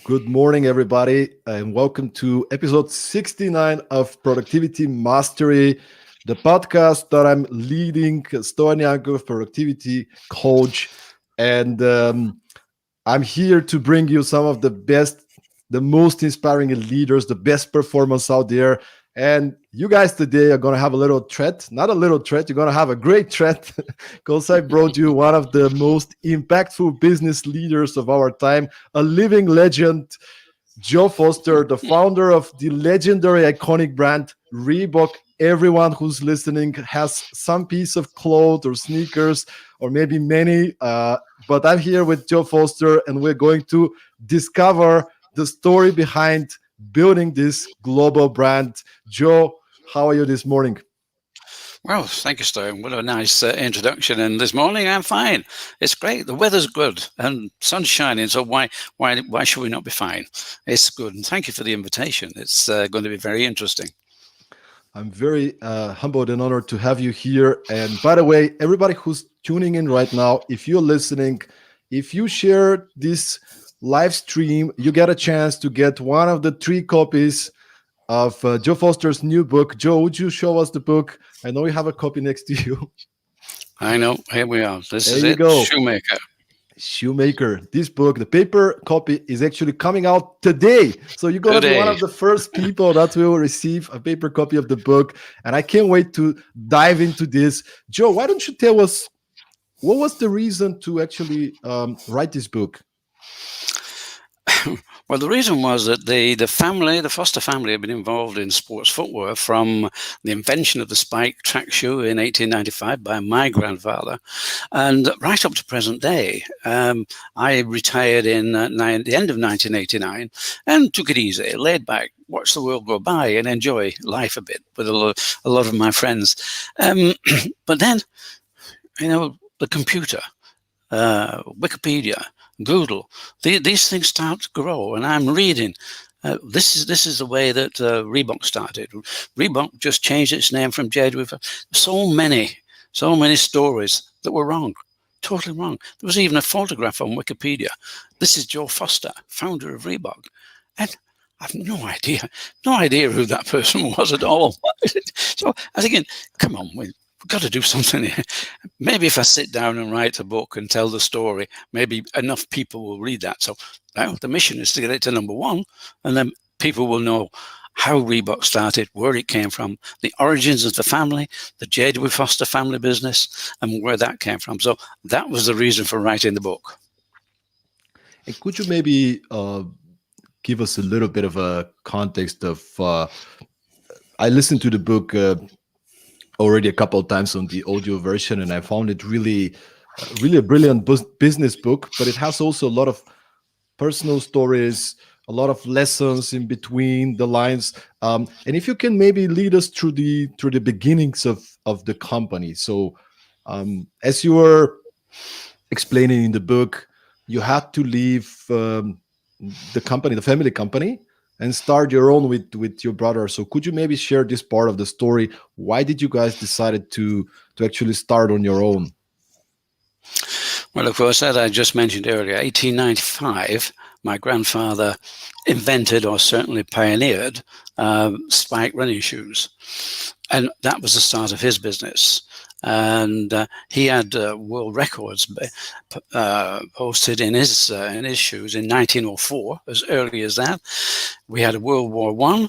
Good morning, everybody, and welcome to episode 69 of Productivity Mastery, the podcast that I'm leading, Stonianko, productivity coach. And I'm here to bring you some of the best, the most inspiring leaders, the best performance out there. And you guys today are going to have a little threat, not a little threat, you're going to have a great threat because I brought you one of the most impactful business leaders of our time, a living legend, Joe Foster, the founder of the legendary iconic brand Reebok. Everyone who's listening has some piece of clothes or sneakers, or maybe many. But I'm here with Joe Foster, and we're going to discover the story behind building this global brand. Joe, how are you this morning? Well, thank you, Stone. What a nice introduction. And this morning, I'm fine. It's great. The weather's good and sun's shining. So why should we not be fine? It's good. And thank you for the invitation. It's going to be very interesting. I'm very humbled and honored to have you here. And by the way, everybody who's tuning in right now, if you're listening, if you share this live stream, you get a chance to get one of the 3 copies of Joe Foster's new book. Joe, would you show us the book? I know you have a copy next to you. I know. Here we are. This There is you it. go. Shoemaker. This book, the paper copy, is actually coming out today. So you're going to be one of the first people that will receive a paper copy of the book. And I can't wait to dive into this. Joe, why don't you tell us what was the reason to actually write this book? Well, the reason was that the Foster family, had been involved in sports footwear from the invention of the spike track shoe in 1895 by my grandfather, and right up to present day. I retired in the end of 1989 and took it easy, laid back, watch the world go by, and enjoy life a bit with a lot of my friends. But then, the computer, Wikipedia, Google, these things start to grow, and I'm reading. This is the way that Reebok started. Reebok just changed its name from Jedward. So many stories that were wrong, totally wrong. There was even a photograph on Wikipedia. This is Joe Foster, founder of Reebok, and I've no idea who that person was at all. So I was thinking, come on, we've got to do something here. Maybe if I sit down and write a book and tell the story, maybe enough people will read that. So now the mission is to get it to number 1, and then people will know how Reebok started, where it came from, the origins of the family, the Jedward Foster family business, and where that came from. So that was the reason for writing the book. And could you maybe give us a little bit of a context of, I listened to the book already a couple of times on the audio version, and I found it really a brilliant business book, but it has also a lot of personal stories, a lot of lessons in between the lines. And if you can maybe lead us through the beginnings of the company. So as you were explaining in the book, you had to leave the company, the family company, and start your own with your brother. So could you maybe share this part of the story? Why did you guys decided to actually start on your own? Well, of course, as I just mentioned earlier, 1895, my grandfather invented, or certainly pioneered, spike running shoes. And that was the start of his business. And he had world records posted in his shoes in 1904, as early as that. We had a World War I,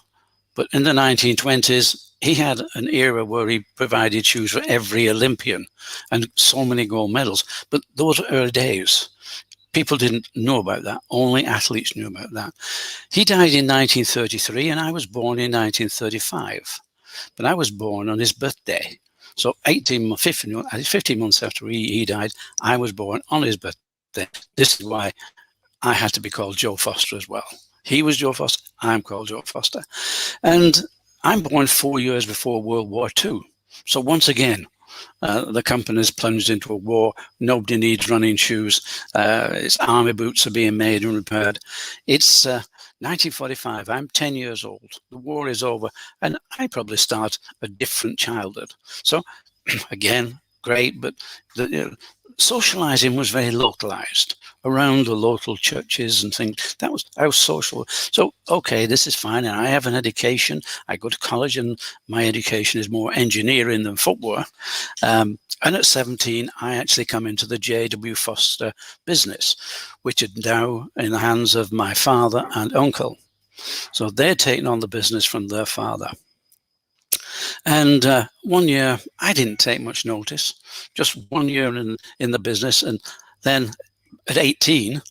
but in the 1920s, he had an era where he provided shoes for every Olympian and so many gold medals. But those were early days. People didn't know about that. Only athletes knew about that. He died in 1933, and I was born in 1935. But I was born on his birthday. So 15 months after he died, I was born on his birthday. This is why I had to be called Joe Foster as well. He was Joe Foster. I'm called Joe Foster. And I'm born 4 years before World War II. So once again, the company's plunged into a war. Nobody needs running shoes. Its army boots are being made and repaired. It's 1945. I'm 10 years old. The war is over, and I probably start a different childhood. So again, great, but socializing was very localized around the local churches and things. That was how social. So, okay, this is fine. And I have an education. I go to college and my education is more engineering than footwear. And at 17, I actually come into the J.W. Foster business, which is now in the hands of my father and uncle. So they're taking on the business from their father. And 1 year, I didn't take much notice, just 1 year in the business. And then at 18,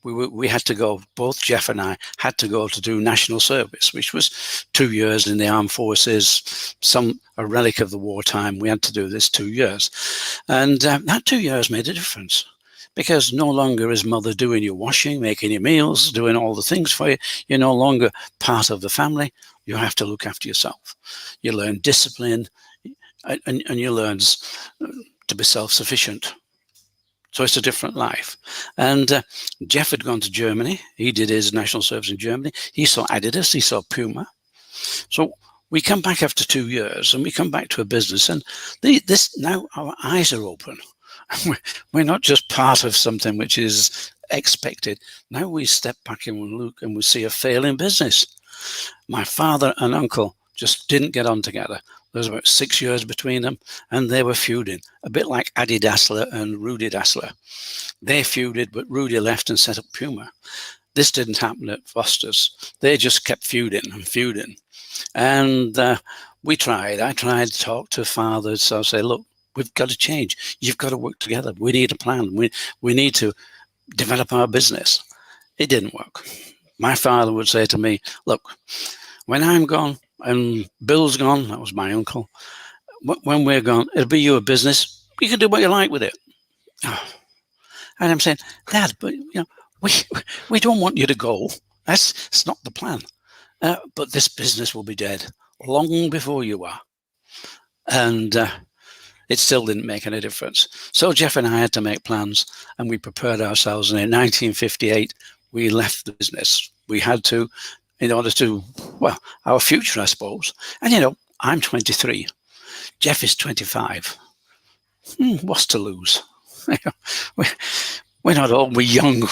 we had to go, both Jeff and I had to go to do national service, which was 2 years in the armed forces, a relic of the wartime. We had to do this 2 years. And that 2 years made a difference. Because no longer is mother doing your washing, making your meals, doing all the things for you. You're no longer part of the family. You have to look after yourself. You learn discipline, and you learn to be self-sufficient. So it's a different life. And Jeff had gone to Germany. He did his national service in Germany. He saw Adidas. He saw Puma. So we come back after 2 years, and we come back to a business. And now our eyes are open. We're not just part of something which is expected. Now we step back and we look and we see a failing business. My father and uncle just didn't get on together. There was about 6 years between them, and they were feuding, a bit like Adi Dassler and Rudy Dassler. They feuded, but Rudy left and set up Puma. This didn't happen at Foster's. They just kept feuding and feuding. And I tried to talk to fathers. So I say, look, we've got to change. You've got to work together. We need a plan. We need to develop our business. It didn't work. My father would say to me, look, when I'm gone and Bill's gone, that was my uncle, when we're gone, it'll be your business. You can do what you like with it. And I'm saying, Dad, but we don't want you to go. That's not the plan. But this business will be dead long before you are. And it still didn't make any difference. So Jeff and I had to make plans, and we prepared ourselves. And in 1958, we left the business. We had to, in order to, our future, I suppose. And, I'm 23. Jeff is 25. What's to lose? We're not old, we're young.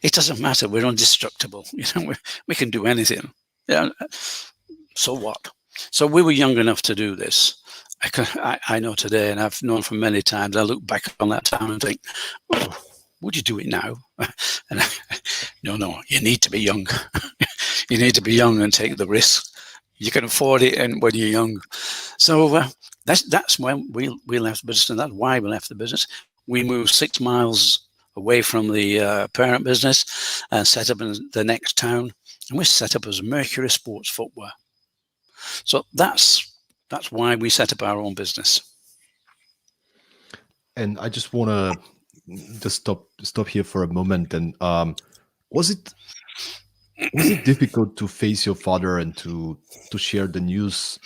It doesn't matter. We're indestructible. We can do anything. So what? So we were young enough to do this. I know today, and I've known for many times, I look back on that time and think, oh, would you do it now? And no, you need to be young. You need to be young and take the risk. You can afford it and when you're young. So that's when we left the business, and that's why we left the business. We moved 6 miles away from the parent business and set up in the next town. And we set up as Mercury Sports Footwear. So that's why we set up our own business. And I just want to just stop here for a moment. And was it difficult to face your father and to share the news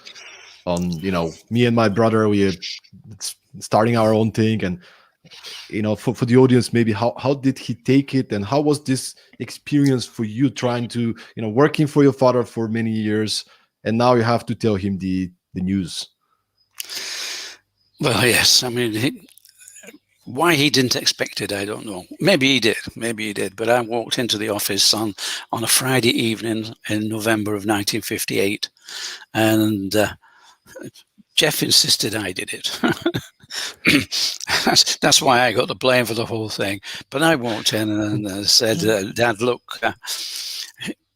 on, me and my brother, we are starting our own thing, and for the audience, maybe how did he take it, and how was this experience for you, trying to working for your father for many years, and now you have to tell him the news? Well, yes. I mean, why he didn't expect it, I don't know. Maybe he did. But I walked into the office on a Friday evening in November of 1958, and Jeff insisted I did it. That's why I got the blame for the whole thing. But I walked in and said, Dad, look,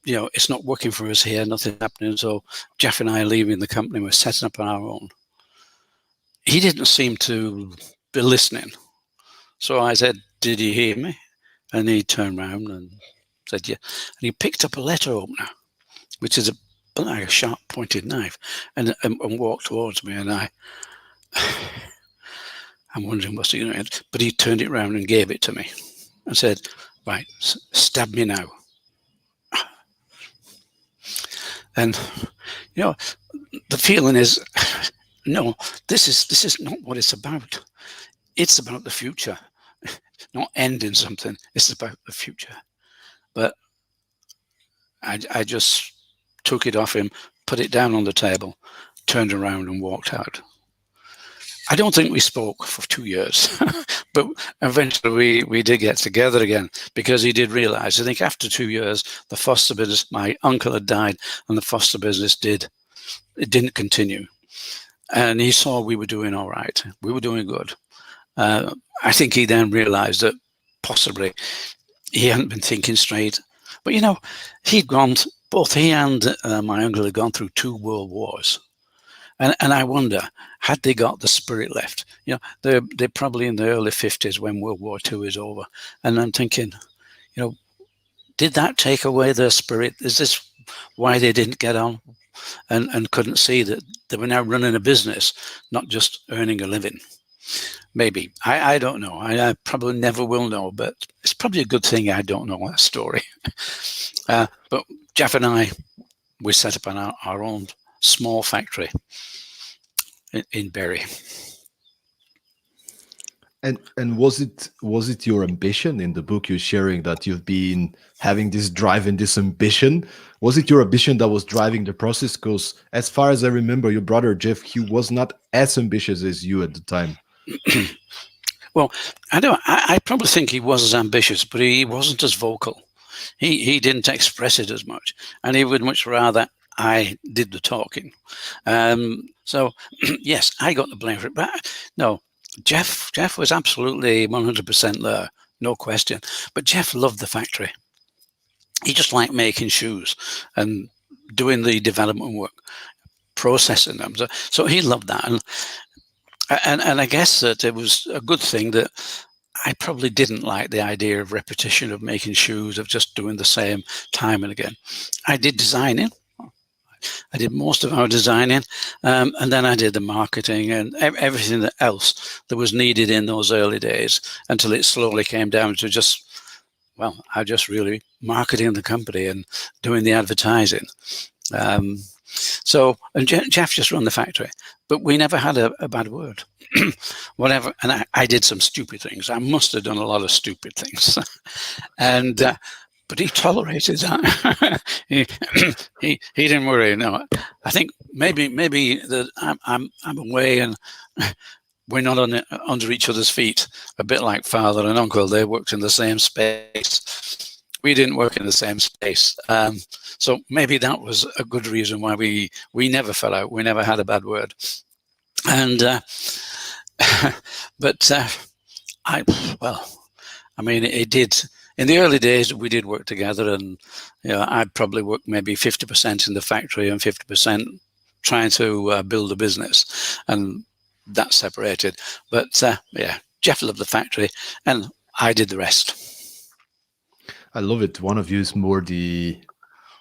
it's not working for us here. Nothing's happening. So Jeff and I are leaving the company. We're setting up on our own. He didn't seem to be listening. So I said, did you hear me? And he turned around and said, yeah. And he picked up a letter opener, which is like a sharp pointed knife, and walked towards me. And I'm wondering what's he going to do. But he turned it around and gave it to me and said, right, stab me now. And, the feeling is, no, this is not what it's about. It's about the future, not ending something. It's about the future. But I just took it off him, put it down on the table, turned around and walked out. I don't think we spoke for 2 years, but eventually we did get together again because he did realize, I think after 2 years, the foster business, my uncle had died and the foster business didn't continue. And he saw we were doing all right. We were doing good. I think he then realized that possibly he hadn't been thinking straight. But, both he and my uncle had gone through 2 world wars. And I wonder, had they got the spirit left? They're probably in the early 50s when World War II is over. And I'm thinking, did that take away their spirit? Is this why they didn't get on and couldn't see that they were now running a business, not just earning a living? Maybe. I don't know. I probably never will know, but it's probably a good thing I don't know that story. But Jeff and I, we set up our own small factory in Bury. And was it your ambition? In the book you're sharing that you've been having this drive and this ambition. Was it your ambition that was driving the process? Because as far as I remember, your brother Jeff, he was not as ambitious as you at the time. Well, I probably think he was as ambitious, but he wasn't as vocal. He didn't express it as much, and he would much rather I did the talking. So yes, I got the blame for it, but no, Jeff was absolutely 100% there, no question. But Jeff loved the factory. He just liked making shoes and doing the development work, processing them. So he loved that, and I guess that it was a good thing that I probably didn't like the idea of repetition, of making shoes, of just doing the same time and again. I did designing. I did most of our designing, and then I did the marketing and everything else that was needed in those early days until it slowly came down to I just really marketing the company and doing the advertising. And Jeff just run the factory, but we never had a bad word. Whatever, and I did some stupid things. I must have done a lot of stupid things, and but he tolerated that. he didn't worry. No, I think maybe that I'm away and we're not under each other's feet. A bit like father and uncle. They worked in the same space. We didn't work in the same space. So maybe that was a good reason why we never fell out. We never had a bad word. And but it did. In the early days, we did work together, and I'd probably work maybe 50% in the factory and 50% trying to build a business, and that separated. But Jeff loved the factory, and I did the rest. I love it. One of you is more the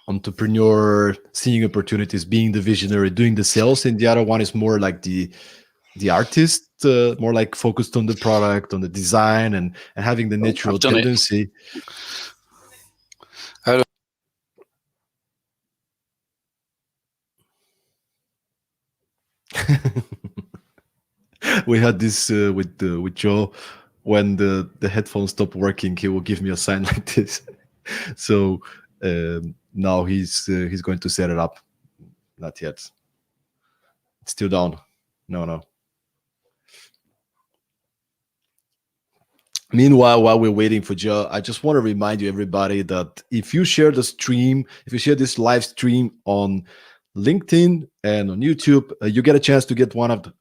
entrepreneur, seeing opportunities, being the visionary, doing the sales, and the other one is more like the artist, more like focused on the product, on the design, and having the natural tendency. We had this with Joe. When the headphones stop working, he will give me a sign like this. So now he's going to set it up. Not yet. It's still down. No. Meanwhile, while we're waiting for Joe, I just want to remind you, everybody, that if you share the stream, if you share this live stream on LinkedIn and on YouTube, you get a chance to get one of the...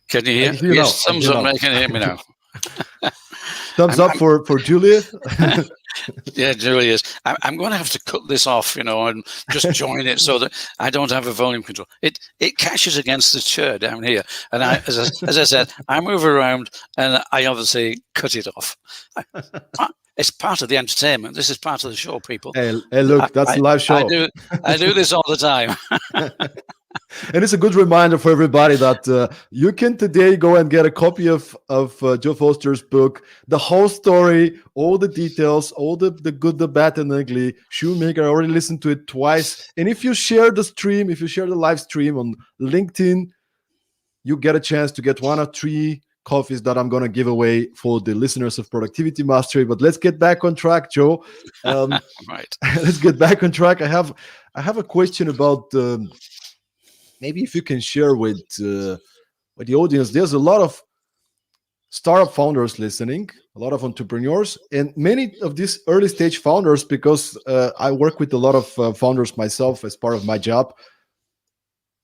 Can you hear? Yes, thumbs up. I can hear me now. Thumbs up for Julia. Yeah, Julia is. I'm going to have to cut this off, and just join it so that I don't have a volume control. It catches against the chair down here, and as I said, I move around, and I obviously cut it off. It's part of the entertainment. This is part of the show, people. Hey look, that's a live show. I do this all the time. And it's a good reminder for everybody that you can today go and get a copy of Joe Foster's book, the whole story, all the details, all the good, the bad, and ugly. Shoemaker, I already listened to it twice. And if you share the stream, if you share the live stream on LinkedIn, you get a chance to get 1 or 3 coffees that I'm going to give away for the listeners of Productivity Mastery. But let's get back on track, Joe. Right. Let's get back on track. I have a question about... maybe if you can share with the audience, there's a lot of startup founders listening, a lot of entrepreneurs, and many of these early stage founders, because I work with a lot of founders myself as part of my job.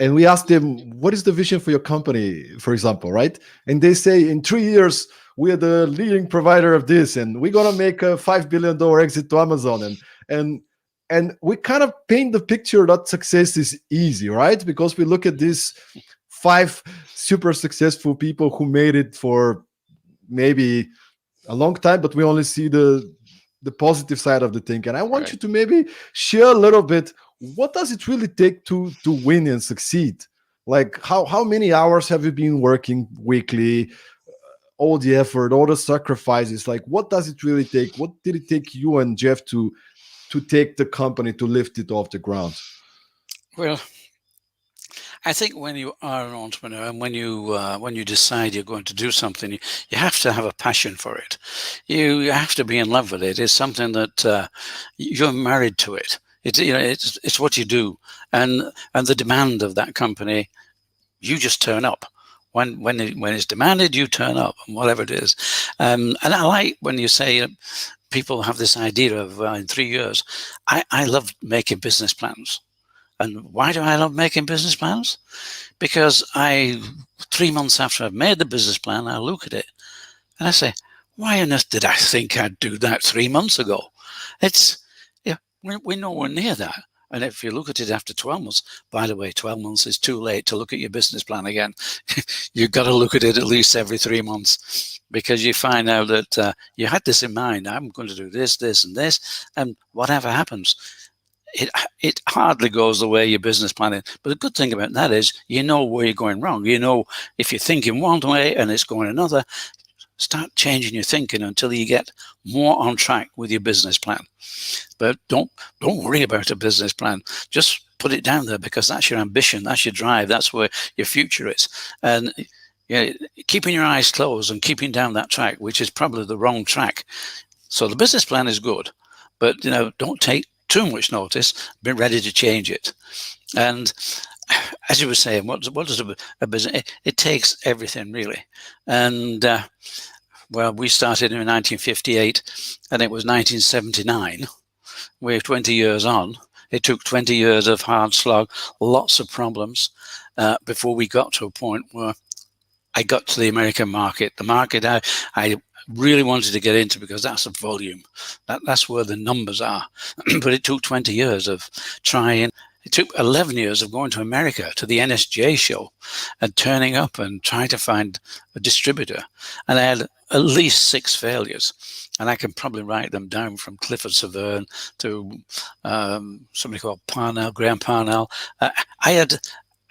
And we ask them, what is the vision for your company, for example, right? And they say, in 3 years, we are the leading provider of this, and we're gonna make a $5 billion exit to Amazon. And we kind of paint the picture that success is easy, right? Because we look at these 5 super successful people who made it for maybe a long time, but we only see the positive side of the thing. And I want you to maybe share a little bit, what does it really take to win and succeed? Like how many hours have you been working weekly? All the effort, all the sacrifices, like what does it really take? What did it take you and Jeff to take the company, to lift it off the ground? Well, I think when you are an entrepreneur and when you decide you're going to do something, you have to have a passion for it. You have to be in love with it. It's something that you're married to it. It's what you do, and the demand of that company, you just turn up. When it's demanded, you turn up, and whatever it is. And I like when you say people have this idea of in 3 years. I love making business plans. And why do I love making business plans? Because 3 months after I've made the business plan, I look at it and I say, why on earth did I think I'd do that 3 months ago? We're nowhere near that. And if you look at it after 12 months, by the way, 12 months is too late to look at your business plan again. You've got to look at it at least every 3 months, because you find out that you had this in mind. I'm going to do this, this, and this, and whatever happens, it hardly goes the way you're business planning. But the good thing about that is you know where you're going wrong. You know, if you're thinking one way and it's going another, start changing your thinking until you get more on track with your business plan. But don't worry about a business plan. Just put it down there, because that's your ambition, that's your drive, that's where your future is. And keeping your eyes closed and keeping down that track, which is probably the wrong track. So the business plan is good, but don't take too much notice. Be ready to change it. And as you were saying, what does a business? It takes everything, really. And well, we started in 1958, and it was 1979. We're 20 years on. It took 20 years of hard slog, lots of problems, before we got to a point where I got to the American market. The market I really wanted to get into, because that's the volume. That's where the numbers are. But it took 20 years of trying. It took 11 years of going to America, to the NSJ show, and turning up and trying to find a distributor. And I had at least 6 failures. And I can probably write them down, from Clifford Severn to somebody called Parnell, Graham Parnell. I had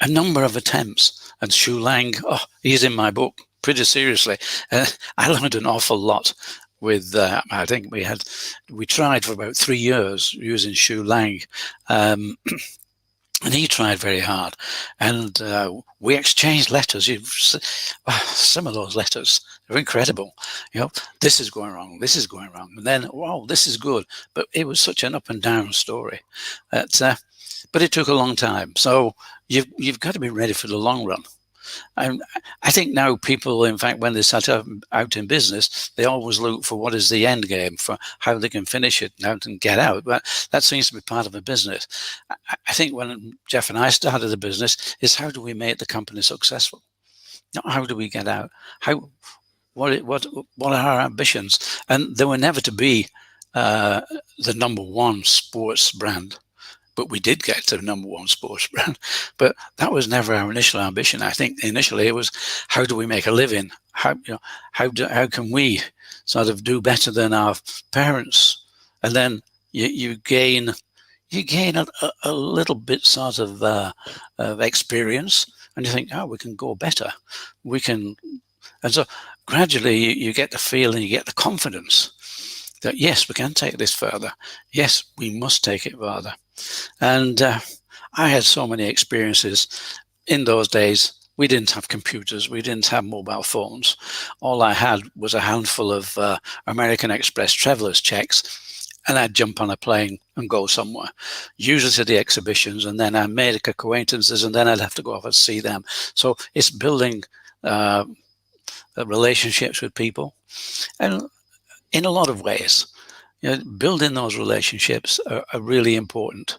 a number of attempts. And Shu Lang, he's in my book, pretty seriously. I learned an awful lot with, I think we tried for about 3 years using Shu Lang. And he tried very hard, and we exchanged letters. Some of those letters are incredible. This is going wrong, this is going wrong, and then, wow, this is good. But it was such an up and down story. But it took a long time. So you've got to be ready for the long run. I think now people, in fact, when they start out in business, they always look for what is the end game, for how they can finish it and get out. But that seems to be part of a business. I think when Jeff and I started the business, is how do we make the company successful? Not how do we get out? What are our ambitions? And they were never to be the number one sports brand. But we did get to the number one sports brand. But that was never our initial ambition. I think initially it was, how do we make a living? How can we sort of do better than our parents? And then you gain a little bit sort of experience, and you think, we can go better. And so gradually you get the feel and you get the confidence that, yes, we can take this further. Yes, we must take it further. And I had so many experiences in those days. We didn't have computers. We didn't have mobile phones. All I had was a handful of American Express travelers checks, and I'd jump on a plane and go somewhere, usually to the exhibitions, and then I made acquaintances, and then I'd have to go off and see them. So it's building uh, relationships with people, and in a lot of ways, building those relationships are really important.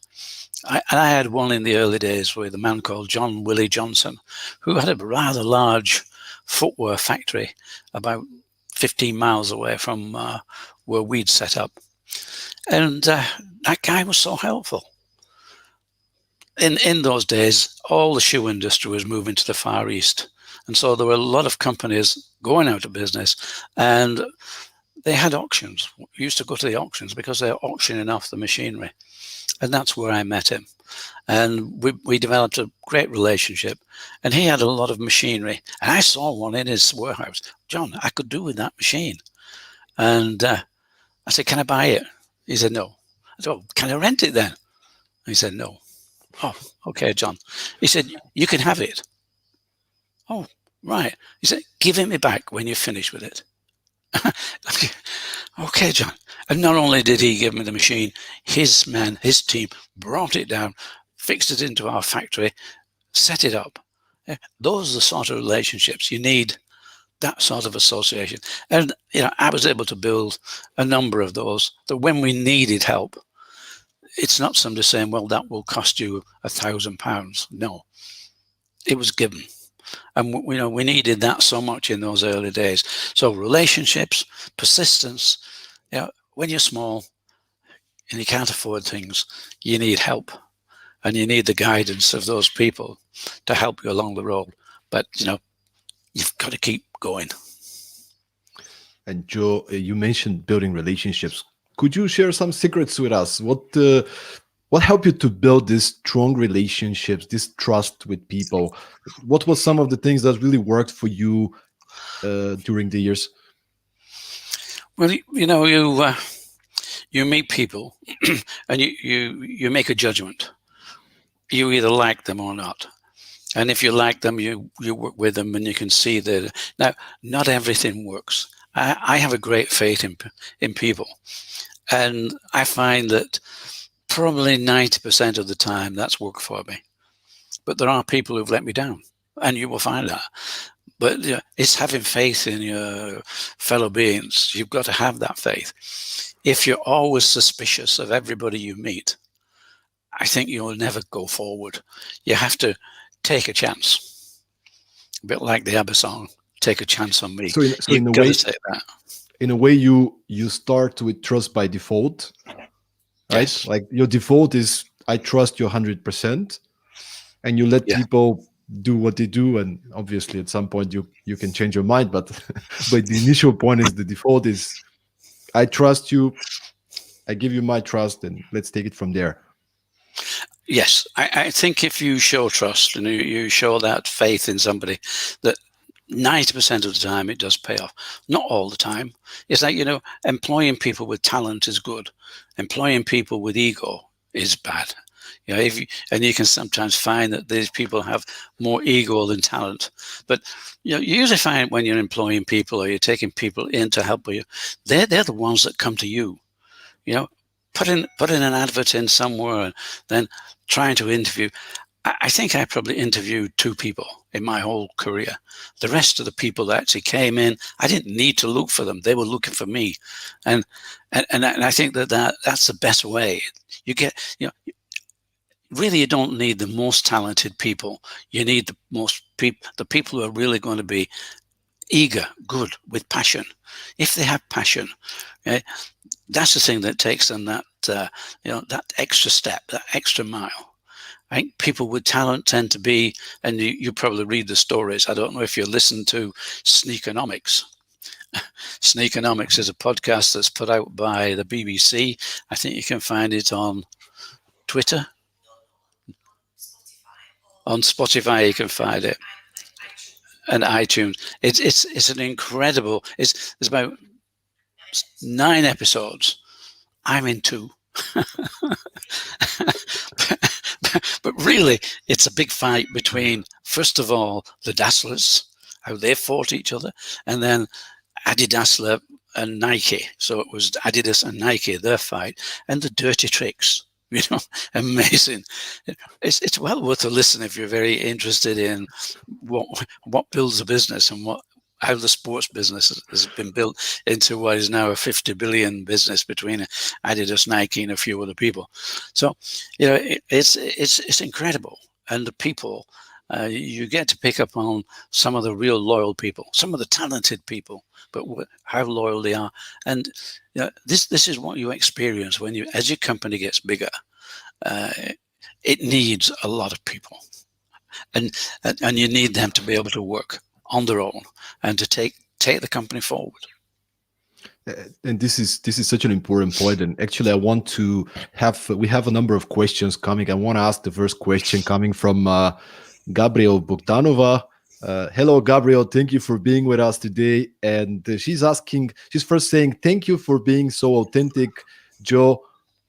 I had one in the early days with a man called John Willie Johnson, who had a rather large footwear factory about 15 miles away from where we'd set up. And that guy was so helpful. In those days, all the shoe industry was moving to the Far East. And so there were a lot of companies going out of business, and they had auctions. We used to go to the auctions because they're auctioning off the machinery. And that's where I met him. And we developed a great relationship. And he had a lot of machinery. And I saw one in his warehouse. John, I could do with that machine. And I said, can I buy it? He said, no. I said, oh, can I rent it then? He said, no. Oh, okay, John. He said, you can have it. Oh, right. He said, give it me back when you're finished with it. Okay, John. And not only did he give me the machine, his men, his team brought it down, fixed it into our factory, set it up. Those are the sort of relationships you need, that sort of association. And I was able to build a number of those that when we needed help, it's not somebody saying, well, that will cost you £1,000. No, it was given. And we needed that so much in those early days. So relationships, persistence. When you're small and you can't afford things, you need help, and you need the guidance of those people to help you along the road. But you've got to keep going. And Joe, you mentioned building relationships. Could you share some secrets with us? What helped you to build these strong relationships, this trust with people? What was some of the things that really worked for you during the years? Well, you meet people and you make a judgment. You either like them or not. And if you like them, you work with them, and you can see that. Now, not everything works. I have a great faith in people. And I find that probably 90% of the time that's worked for me. But there are people who've let me down, and you will find that. But it's having faith in your fellow beings. You've got to have that faith. If you're always suspicious of everybody you meet, I think you'll never go forward. You have to take a chance. A bit like the ABBA song, "Take a Chance on Me." So You've got to say that. In a way, you start with trust by default, right? Yes. Like your default is, I trust you 100%, and you let people do what they do. And obviously at some point you can change your mind, but but the initial point is, the default is, I trust you, I give you my trust, and let's take it from there. Yes, I think if you show trust and you show that faith in somebody, that 90% of the time it does pay off. Not all the time. It's like, employing people with talent is good. Employing people with ego is bad. And you can sometimes find that these people have more ego than talent. But you usually find when you're employing people or you're taking people in to help you, they're the ones that come to you. Putting an advert in somewhere and then trying to interview. I think I probably interviewed 2 people in my whole career. The rest of the people that actually came in, I didn't need to look for them. They were looking for me. And I think that's the best way. You get, really, you don't need the most talented people. You need the people who are really going to be eager, good, with passion. If they have passion, that's the thing that takes them that extra step, that extra mile. I think people with talent tend to be, and you probably read the stories. I don't know if you listen to Sneakernomics. Sneakernomics is a podcast that's put out by the BBC. I think you can find it on Twitter. On Spotify, you can find it. And iTunes. It's an incredible. There's about 9 episodes. I'm in 2. But really, it's a big fight between, first of all, the Dasslers, how they fought each other, and then Adidas and Nike. So it was Adidas and Nike, their fight, and the dirty tricks. You know, amazing. It's well worth a listen if you're very interested in what builds a business and how the sports business has been built into what is now a 50 billion business between Adidas, Nike, and a few other people. So, it's incredible, and the people. You get to pick up on some of the real loyal people, some of the talented people, but how loyal they are. And this is what you experience when as your company gets bigger. Uh, it needs a lot of people, and you need them to be able to work on their own and to take the company forward. And this is such an important point. And actually, I want to we have a number of questions coming. I want to ask the first question coming from Gabriel Bogdanova. Hello, Gabriel. Thank you for being with us today. And she's first saying, thank you for being so authentic, Joe.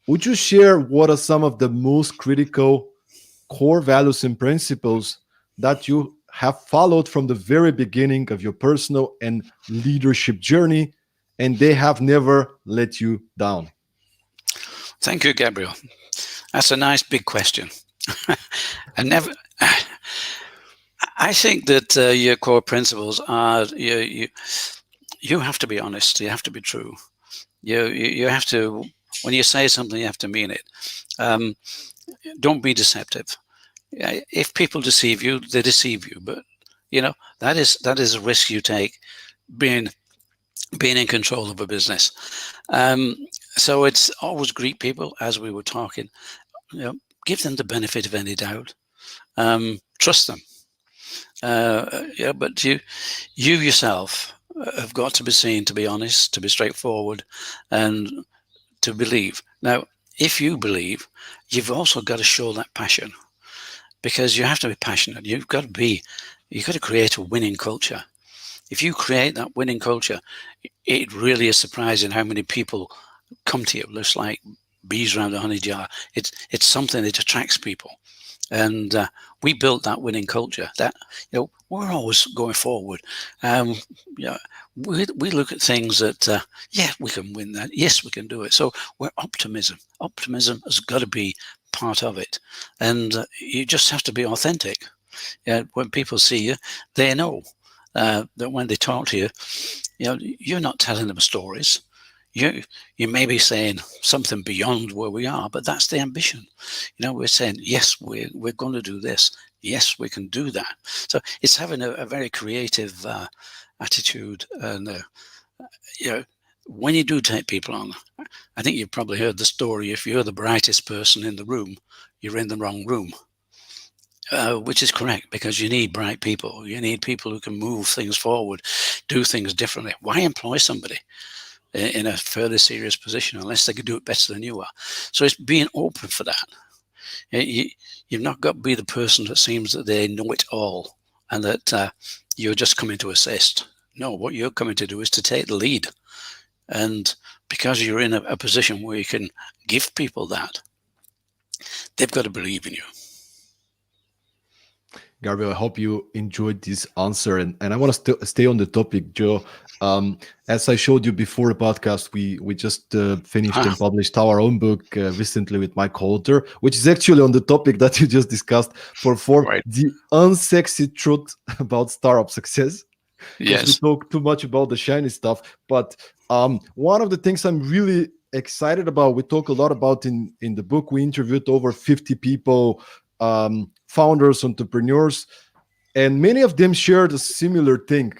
Would you share what are some of the most critical core values and principles that you have followed from the very beginning of your personal and leadership journey, and they have never let you down? Thank you, Gabriel. That's a nice big question. I think that your core principles are you have to be honest. You have to be true. You have to, when you say something, you have to mean it. Don't be deceptive. If people deceive you, they deceive you. But that is a risk you take, being in control of a business. So it's always greet people, as we were talking. Give them the benefit of any doubt. Trust them. But you yourself have got to be seen to be honest, to be straightforward, and to believe. Now, if you believe, you've also got to show that passion, because you have to be passionate. You've got to create a winning culture. If you create that winning culture, it really is surprising how many people come to you. Looks like bees around a honey jar. It's something that attracts people. And we built that winning culture. That we're always going forward. We look at things that we can win that. Yes, we can do it. So we're optimism. Optimism has got to be part of it, and you just have to be authentic. When people see you, they know that when they talk to you, you're not telling them stories. You may be saying something beyond where we are, but that's the ambition. We're saying, yes, we're going to do this. Yes, we can do that. So it's having a very creative attitude. And, when you do take people on, I think you've probably heard the story. If you're the brightest person in the room, you're in the wrong room. Which is correct, because you need bright people. You need people who can move things forward, do things differently. Why employ somebody in a fairly serious position unless they could do it better than you are? So it's being open for that. You've not got to be the person that seems that they know it all and that you're just coming to assist. No, what you're coming to do is to take the lead. And because you're in a position where you can give people that, they've got to believe in you. Gabriel, I hope you enjoyed this answer. And I want to stay on the topic, Joe. As I showed you before the podcast, we just finished and published our own book recently with my co-author, which is actually on the topic that you just discussed, right. The unsexy truth about startup success. Yes. We talk too much about the shiny stuff. But one of the things I'm really excited about, we talk a lot about in the book. We interviewed over 50 people, founders, entrepreneurs, and many of them shared a similar thing.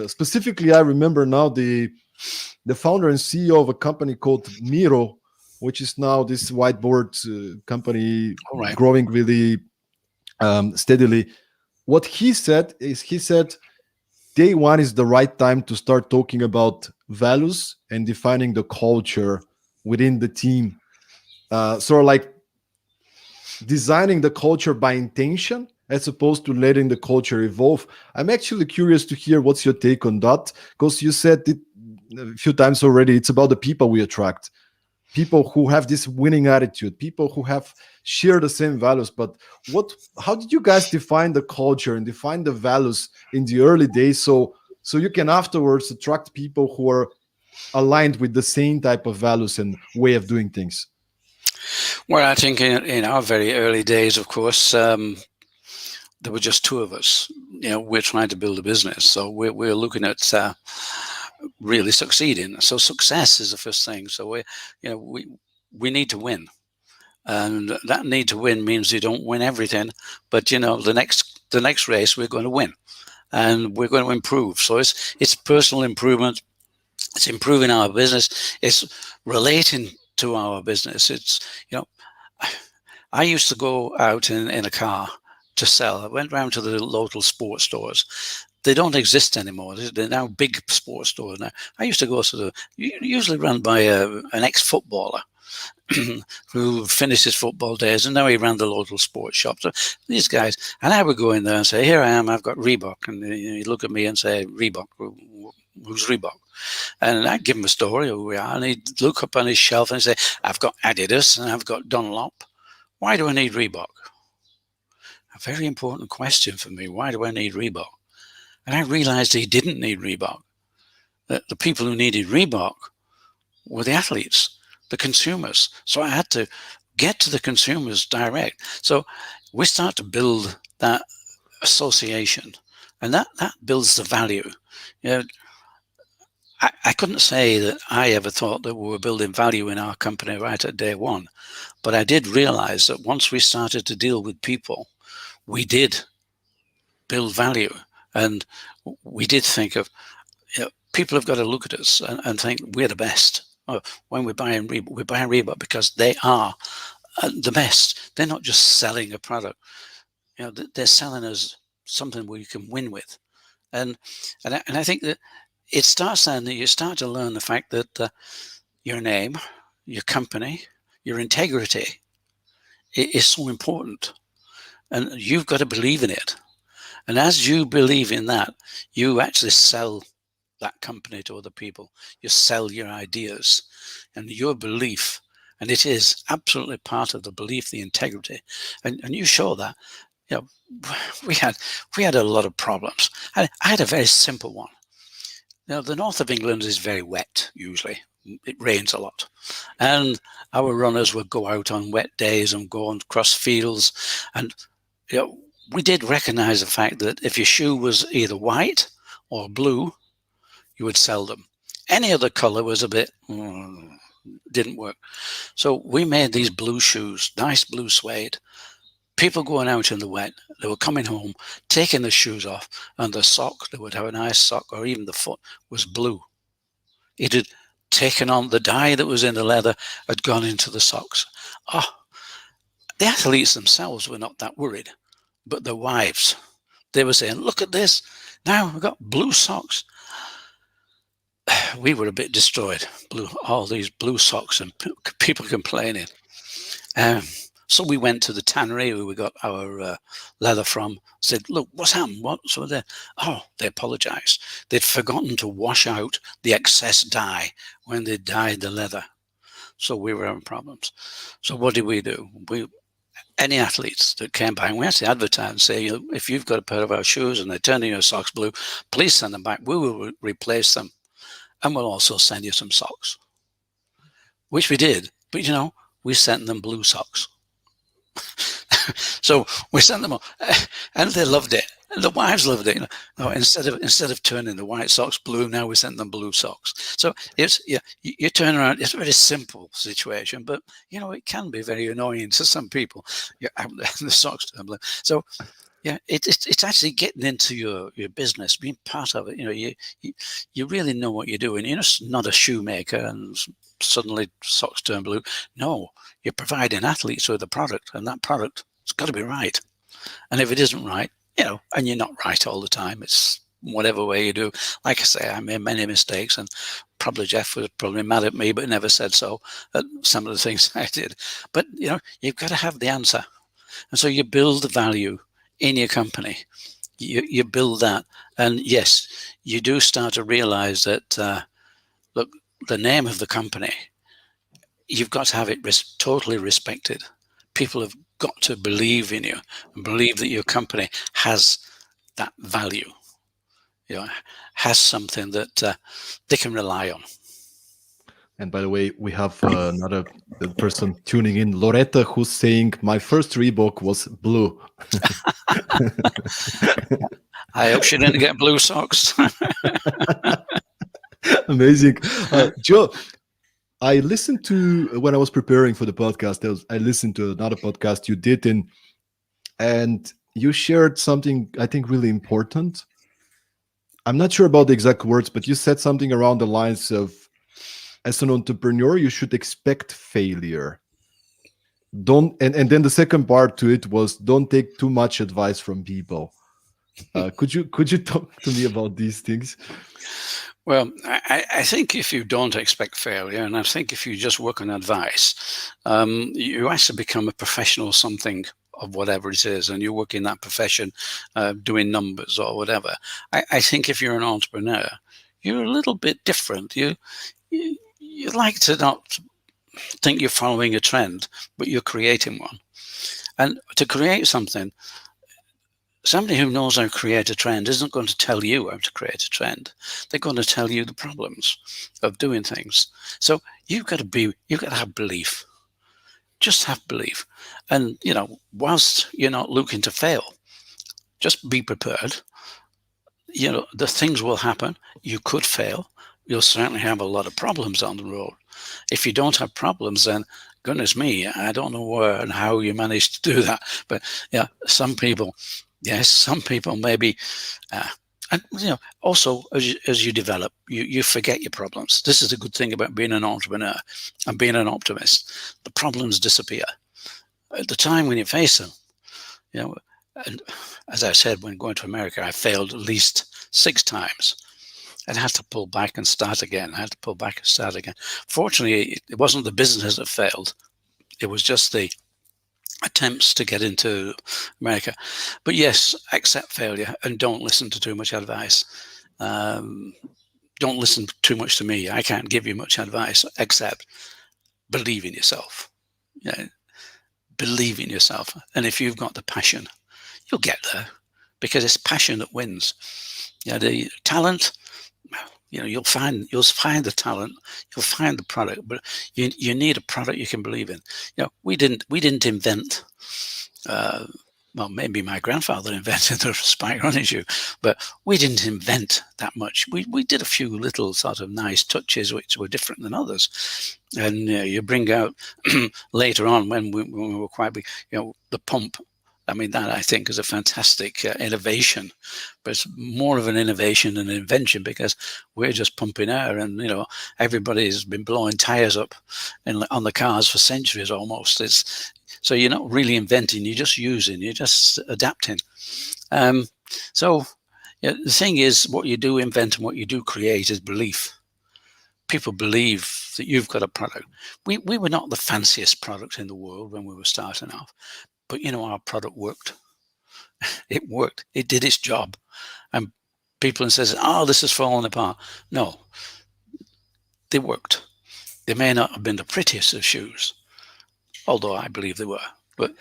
Specifically, I remember now the founder and CEO of a company called Miro, which is now this whiteboard company, right, growing really steadily. What he said is, day one is the right time to start talking about values and defining the culture within the team. Sort of like designing the culture by intention as opposed to letting the culture evolve. I'm actually curious to hear what's your take on that, because you said it a few times already. It's about the people we attract, people who have this winning attitude, people who have share the same values. But how did you guys define the culture and define the values in the early days so you can afterwards attract people who are aligned with the same type of values and way of doing things? Well, I think in our very early days, of course, there were just two of us. We're trying to build a business, so we're looking at really succeeding. So success is the first thing. So we need to win, and that need to win means you don't win everything, but the next race we're going to win, and we're going to improve. So it's personal improvement. It's improving our business. It's relating to our business. It's I used to go out in a car to sell. I went round to the local sports stores. They don't exist anymore. They're now big sports stores now. I used to go to usually run by an ex-footballer who finished his football days, and now he ran the local sports shop. So these guys, and I would go in there and say, "Here I am. I've got Reebok," and he'd look at me and say, "Reebok? Who's Reebok?" And I'd give him a story of who we are, and he'd look up on his shelf and say, "I've got Adidas and I've got Dunlop. Why do I need Reebok?" A very important question for me. Why do I need Reebok? And I realized he didn't need Reebok. That the people who needed Reebok were the athletes, the consumers. So I had to get to the consumers direct. So we start to build that association, and that builds the value. I couldn't say that I ever thought that we were building value in our company right at day one, but I did realize that once we started to deal with people, we did build value, and we did think of people have got to look at us and think we're the best. When we're buying Reebok because they are the best. They're not just selling a product. They're selling us something we can win with, and I think that it starts then that you start to learn the fact that your name, your company, your integrity is so important, and you've got to believe in it. And as you believe in that, you actually sell that company to other people. You sell your ideas and your belief. And it is absolutely part of the belief, the integrity. And you show that. We had a lot of problems. I had a very simple one. The north of England is very wet, usually. It rains a lot. And our runners would go out on wet days and go and cross fields. And we did recognize the fact that if your shoe was either white or blue, you would sell them. Any other color was a bit, didn't work. So we made these blue shoes, nice blue suede. People going out in the wet, they were coming home, taking the shoes off, and the sock, they would have a nice sock, or even the foot was blue. It had taken on the dye that was in the leather, had gone into the socks. The athletes themselves were not that worried, but their wives, they were saying, "Look at this. Now we've got blue socks." We were a bit destroyed. All these blue socks and people complaining. So we went to the tannery where we got our leather from, said, "Look, what's happened? What's there?" Oh, they apologized. They'd forgotten to wash out the excess dye when they dyed the leather. So we were having problems. So what did we do? Any athletes that came by, and we actually advertise and say, "If you've got a pair of our shoes and they're turning your socks blue, please send them back. We will replace them. And we'll also send you some socks," which we did. But, we sent them blue socks. So we sent them, and they loved it. And the wives loved it. Instead of turning the white socks blue, now we sent them blue socks. So you turn around. It's a very simple situation, but it can be very annoying to some people. You're out there and the socks turn blue. So it's actually getting into your business, being part of it. You really know what you're doing. You're not a shoemaker and suddenly socks turn blue. No, you're providing athletes with a product, and that product, it's got to be right. And if it isn't right, and you're not right all the time, it's whatever way you do. Like I say, I made many mistakes, and probably Jeff was probably mad at me, but never said so at some of the things I did. But, you've got to have the answer. And so you build the value in your company. You build that. And yes, you do start to realize that, look, the name of the company, you've got to have it totally respected. People have got to believe in you and believe that your company has that value, has something that they can rely on. And by the way, we have another person tuning in, Loretta, who's saying, my first Reebok was blue. I hope she didn't get blue socks. Amazing. Joe, I listened to, when I was preparing for the podcast, I listened to another podcast you did, and you shared something I think really important. I'm not sure about the exact words, but you said something around the lines of, as an entrepreneur, you should expect failure. Don't, and then the second part to it was, don't take too much advice from people. Could you talk to me about these things? Well, I think if you don't expect failure, and I think if you just work on advice, you actually become a professional something of whatever it is, and you work in that profession, doing numbers or whatever. I think if you're an entrepreneur, you're a little bit different. You like to not think you're following a trend, but you're creating one. And to create something, somebody who knows how to create a trend isn't going to tell you how to create a trend. They're going to tell you the problems of doing things. So you've got to have belief. Just have belief. And, whilst you're not looking to fail, just be prepared. The things will happen. You could fail. You'll certainly have a lot of problems on the road. If you don't have problems, then goodness me, I don't know where and how you manage to do that. But yeah, some people maybe, and also as you develop, you forget your problems. This is the good thing about being an entrepreneur and being an optimist. The problems disappear at the time when you face them. And as I said, when going to America, I failed at least 6 times. I had to pull back and start again. Fortunately, it wasn't the business that failed. It was just the attempts to get into America. But yes, accept failure and don't listen to too much advice. Don't listen too much to me. I can't give you much advice, except believe in yourself. Believe in yourself. And if you've got the passion, you'll get there, because it's passion that wins. The talent, you'll find the talent, you'll find the product, but you need a product you can believe in. We didn't invent. Well, maybe my grandfather invented the spike running shoe, but we didn't invent that much. We did a few little sort of nice touches which were different than others. And you bring out later on when we were quite big, the pump. I mean, that I think is a fantastic innovation, but it's more of an innovation than an invention, because we're just pumping air, and everybody's been blowing tires up on the cars for centuries almost. So you're not really inventing; you're just using, you're just adapting. So the thing is, what you do invent and what you do create is belief. People believe that you've got a product. We were not the fanciest product in the world when we were starting off. But our product worked. It worked. It did its job. And people says, "Oh, this is falling apart." No, they worked. They may not have been the prettiest of shoes, although I believe they were. But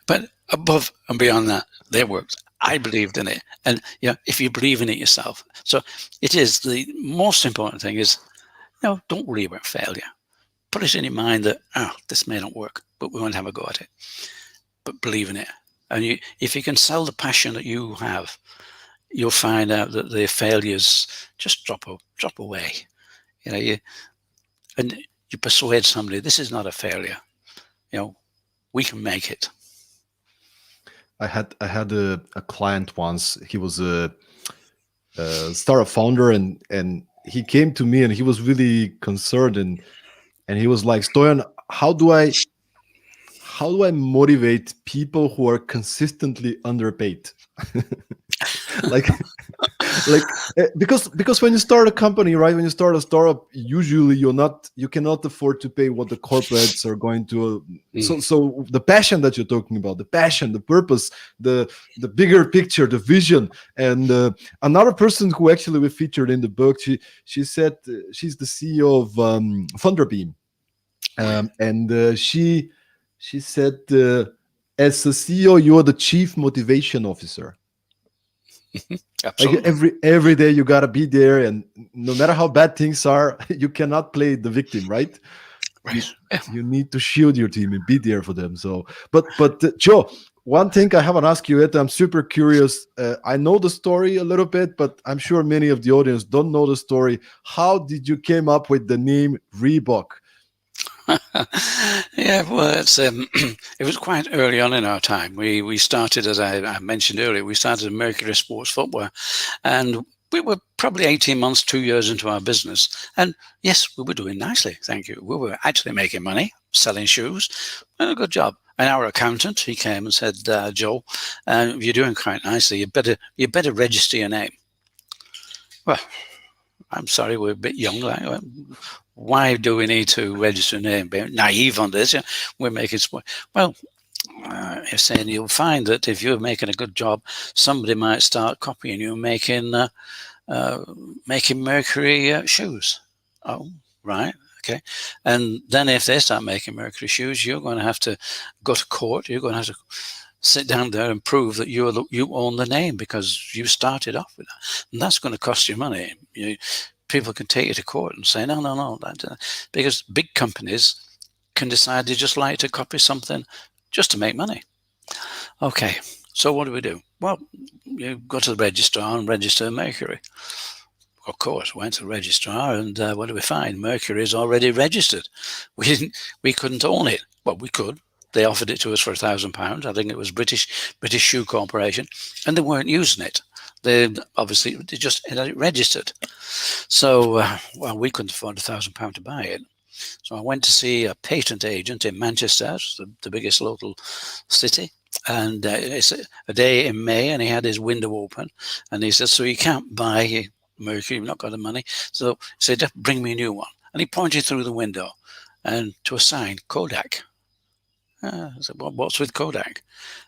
but above and beyond that, they worked. I believed in it, and if you believe in it yourself, so it is the most important thing. Is don't worry about failure. Put it in your mind that this may not work, but we won't have a go at it. But believe in it, and if you can sell the passion that you have, you'll find out that the failures just drop away. And you persuade somebody this is not a failure. We can make it. I had a client once. He was a startup founder, and he came to me and he was really concerned, and he was like, "Stoyan, how do I motivate people who are consistently underpaid?" like because when you start a company, right, when you start a startup, usually you cannot afford to pay what the corporates are going to. So the passion that you're talking about, the passion, the purpose, the bigger picture, the vision. And another person who actually we featured in the book, she said she's the CEO of Thunderbeam, and she said, as a CEO, you are the chief motivation officer. Like Absolutely. every day you gotta be there, and no matter how bad things are, you cannot play the victim, right? You Right. Yeah. you need to shield your team and be there for them. So, but Joe, one thing I haven't asked you yet, I'm super curious. I know the story a little bit, but I'm sure many of the audience don't know the story. How did you came up with the name Reebok? Yeah, well, it was quite early on in our time. We started, as I mentioned earlier, we started Mercury Sports Footwear, and we were probably 18 months, 2 years into our business. And yes, we were doing nicely, thank you. We were actually making money, selling shoes, and a good job. And our accountant, he came and said, Joe, you're doing quite nicely. You better register your name. Well, I'm sorry, we're a bit young. Like, why do we need to register a name? Being naive on this, we're making sport. Well, you're saying you'll find that if you're making a good job, somebody might start copying you, making Mercury shoes. Oh, right. Okay. And then if they start making Mercury shoes, you're going to have to go to court. You're going to have to sit down there and prove that you own the name because you started off with that. And that's going to cost you money. People can take you to court and say, no, because big companies can decide they just like to copy something just to make money. Okay, so what do? Well, you go to the registrar and register Mercury. Of course, went to the registrar, and what do we find? Mercury is already registered. We couldn't own it. Well, we could. They offered it to us for £1,000. I think it was British Shoe Corporation, and they weren't using it. They just had it registered. So, well, we couldn't afford £1,000 to buy it. So I went to see a patent agent in Manchester, the biggest local city. And it's a day in May, and he had his window open, and he said, "So you can't buy Mercury, you've not got the money." So he said, "Bring me a new one." And he pointed through the window and to a sign, Kodak. I said, "Well, what's with Kodak?"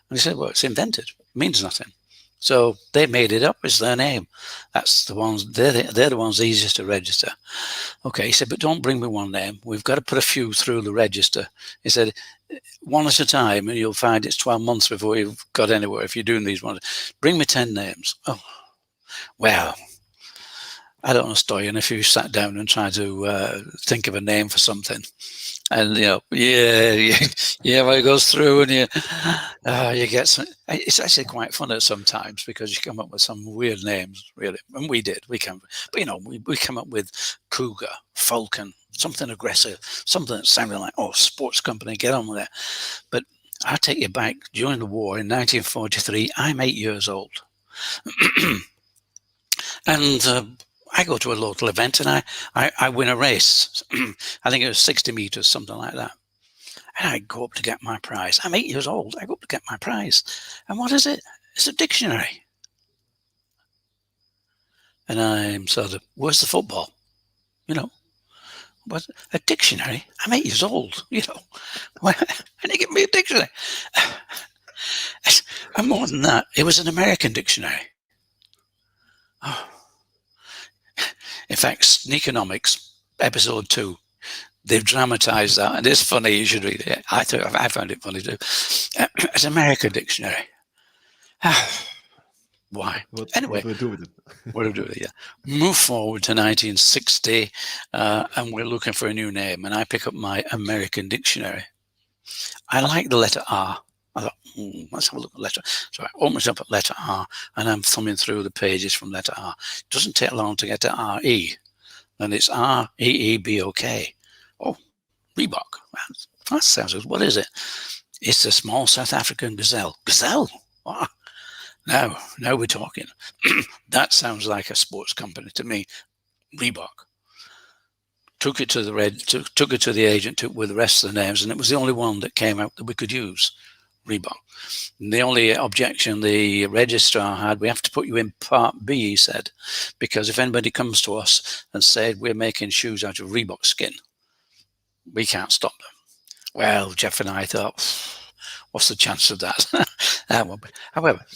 And he said, "Well, it's invented. It means nothing." So they made it up. It's their name. That's the ones. They're the ones easiest to register. Okay, he said, "But don't bring me one name. We've got to put a few through the register." He said, "One at a time, and you'll find it's 12 months before you've got anywhere if you're doing these ones. Bring me 10 names." Oh, well, I don't know, Stoyan, if you sat down and tried to think of a name for something, and well, it goes through, and you get some. It's actually quite fun sometimes because you come up with some weird names, really, and we did. We come, but we come up with Cougar, Falcon, something aggressive, something that sounded like sports company. Get on with it. But I'll take you back during the war in 1943. I'm 8 years old, and I go to a local event and I win a race. I think it was 60 meters, something like that. And I go up to get my prize. I'm 8 years old. I go up to get my prize. And what is it? It's a dictionary. And I'm sort of, where's the football? What, a dictionary? I'm 8 years old, and they give me a dictionary. And more than that, it was an American dictionary. Oh. In fact, Sneakernomics, episode 2, they've dramatized that, and it's funny. You should read it. I found it funny too. It's an American dictionary. Why? Anyway, what do we do with it? What do we do with it? Yeah. Move forward to 1960, and we're looking for a new name. And I pick up my American dictionary. I like the letter R. I thought, let's have a look at letter. So I open it up at letter R, and I'm thumbing through the pages from letter R. It doesn't take long to get to R-E. And it's R-E-E-B-O-K. Oh, Reebok. That sounds good. What is it? It's a small South African gazelle. Gazelle? Oh. Now we're talking. That sounds like a sports company to me. Reebok. Took it to the agent with the rest of the names, and it was the only one that came out that we could use. Reebok. And the only objection the registrar had, we have to put you in Part B, he said, because if anybody comes to us and said we're making shoes out of Reebok skin, we can't stop them. Well, Jeff and I thought, what's the chance of that? However,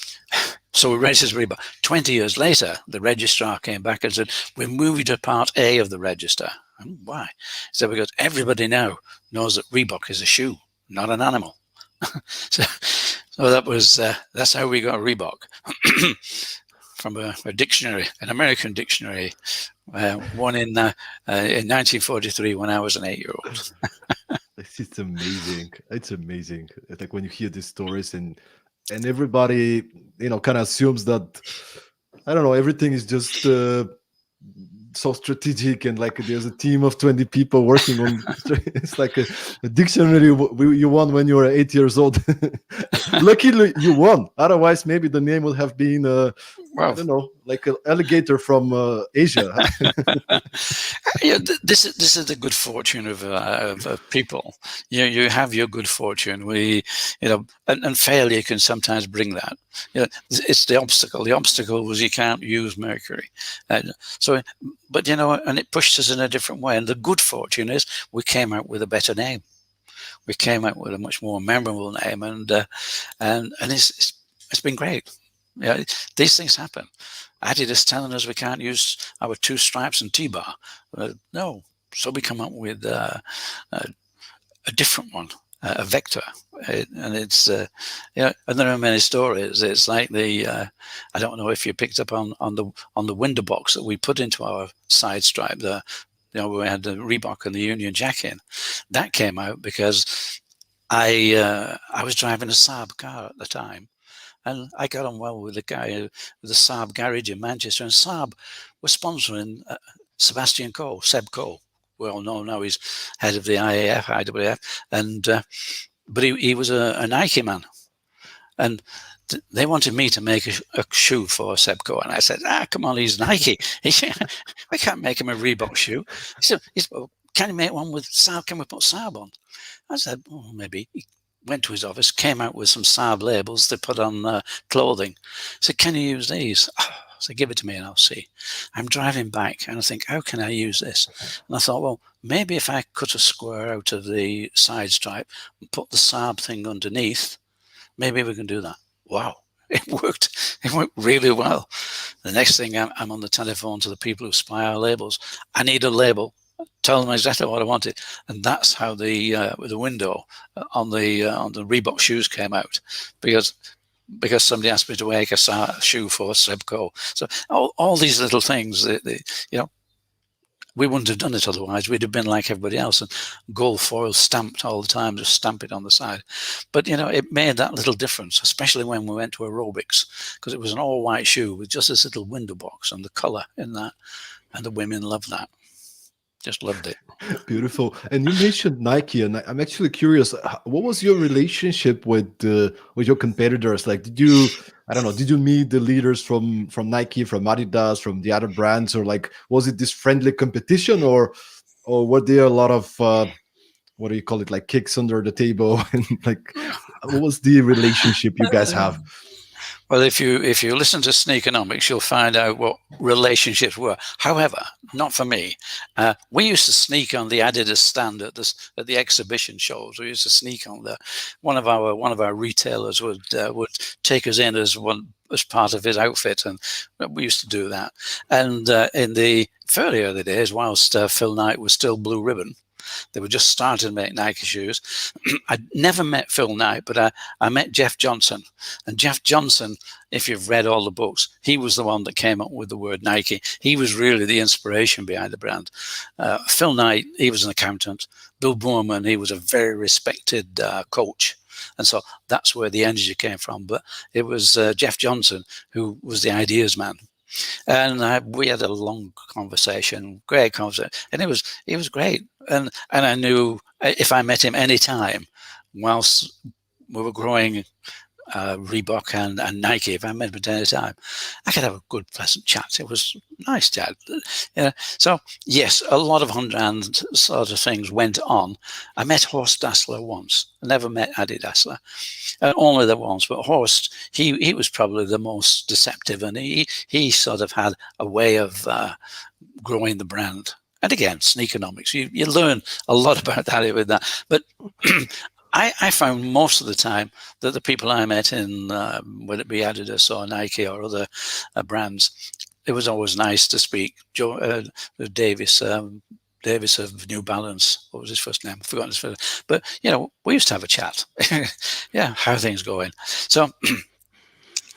so we registered Reebok. 20 years later, the registrar came back and said, we're moving to Part A of the register. And why? He said, because everybody now knows that Reebok is a shoe, not an animal. So that's how we got Reebok. from a dictionary, an American dictionary, one in 1943 when I was an 8-year-old. It's amazing. It's amazing. It's like when you hear these stories and everybody, kind of assumes that, I don't know, everything is just so strategic, and like there's a team of 20 people working on. It's like a dictionary you won when you were 8 years old. Luckily you won, otherwise maybe the name would have been I Well, don't know, like an alligator from Asia. yeah, this is the good fortune of people. You have your good fortune. And failure can sometimes bring that. It's the obstacle. The obstacle was you can't use Mercury, but and it pushed us in a different way. And the good fortune is we came out with a better name. We came out with a much more memorable name, and it's been great. Yeah, these things happen. Adidas telling us we can't use our 2 stripes and T-bar. No, so we come up with a different one, a vector, and it's and there are many stories. It's like I don't know if you picked up on the window box that we put into our side stripe. We had the Reebok and the Union Jack in. That came out because I was driving a Saab car at the time. And I got on well with the guy with the Saab garage in Manchester. And Saab was sponsoring Sebastian Coe, Seb Coe. We all know now he's head of the IAF, and but he was a Nike man, and they wanted me to make a shoe for Seb Coe, and I said, come on, he's Nike. We can't make him a Reebok shoe. He said, well, can you make one with Saab? Can we put Saab on? I said, oh, maybe. He went to his office, came out with some Saab labels they put on clothing. I said, can you use these? I said, give it to me and I'll see. I'm driving back and I think, how can I use this? And I thought, well, maybe if I cut a square out of the side stripe and put the Saab thing underneath, maybe we can do that. Wow, it worked. It worked really well. The next thing, I'm on the telephone to the people who supply our labels. I need a label. Tell them exactly what I wanted, and that's how the window on the Reebok shoes came out, because somebody asked me to make a shoe for Seb Coe. So all these little things, we wouldn't have done it otherwise. We'd have been like everybody else, and gold foil stamped all the time, just stamp it on the side. But it made that little difference, especially when we went to aerobics, because it was an all white shoe with just this little window box and the color in that, and the women loved that. Just loved it. Beautiful. And you mentioned Nike, and I'm actually curious, what was your relationship with your competitors? Like, did you meet the leaders from Nike, from Adidas, from the other brands, or like, was it this friendly competition, or were there a lot of what do you call it, like kicks under the table, and like, what was the relationship you guys have? Well, if you listen to Sneakernomics, you'll find out what relationships were. However, not for me. We used to sneak on the Adidas stand at the exhibition shows. We used to sneak on there. One of our retailers would take us in as part of his outfit, and we used to do that. And in the fairly early days, whilst Phil Knight was still Blue Ribbon, they were just starting to make Nike shoes. I never met Phil Knight, but I met Jeff Johnson. And Jeff Johnson, if you've read all the books, he was the one that came up with the word Nike. He was really the inspiration behind the brand. Phil Knight, he was an accountant. Bill Boorman, he was a very respected coach. And so that's where the energy came from. But it was Jeff Johnson who was the ideas man. And we had a long conversation, great conversation, and it was great. And I knew if I met him any time, whilst we were growing Reebok and Nike, if I met him at any time, I could have a good, pleasant chat. It was a nice chat. So yes, a lot of underhand sort of things went on. I met Horst Dassler once. I never met Adi Dassler. Only that once, but Horst, he was probably the most deceptive, and he sort of had a way of growing the brand. And again, Sneakernomics, you learn a lot about that with that. But I found most of the time that the people I met in, whether it be Adidas or Nike or other brands, it was always nice to speak. Joe Davis of New Balance, what was his first name? I've forgotten his first name. But, we used to have a chat. Yeah, how are things going? So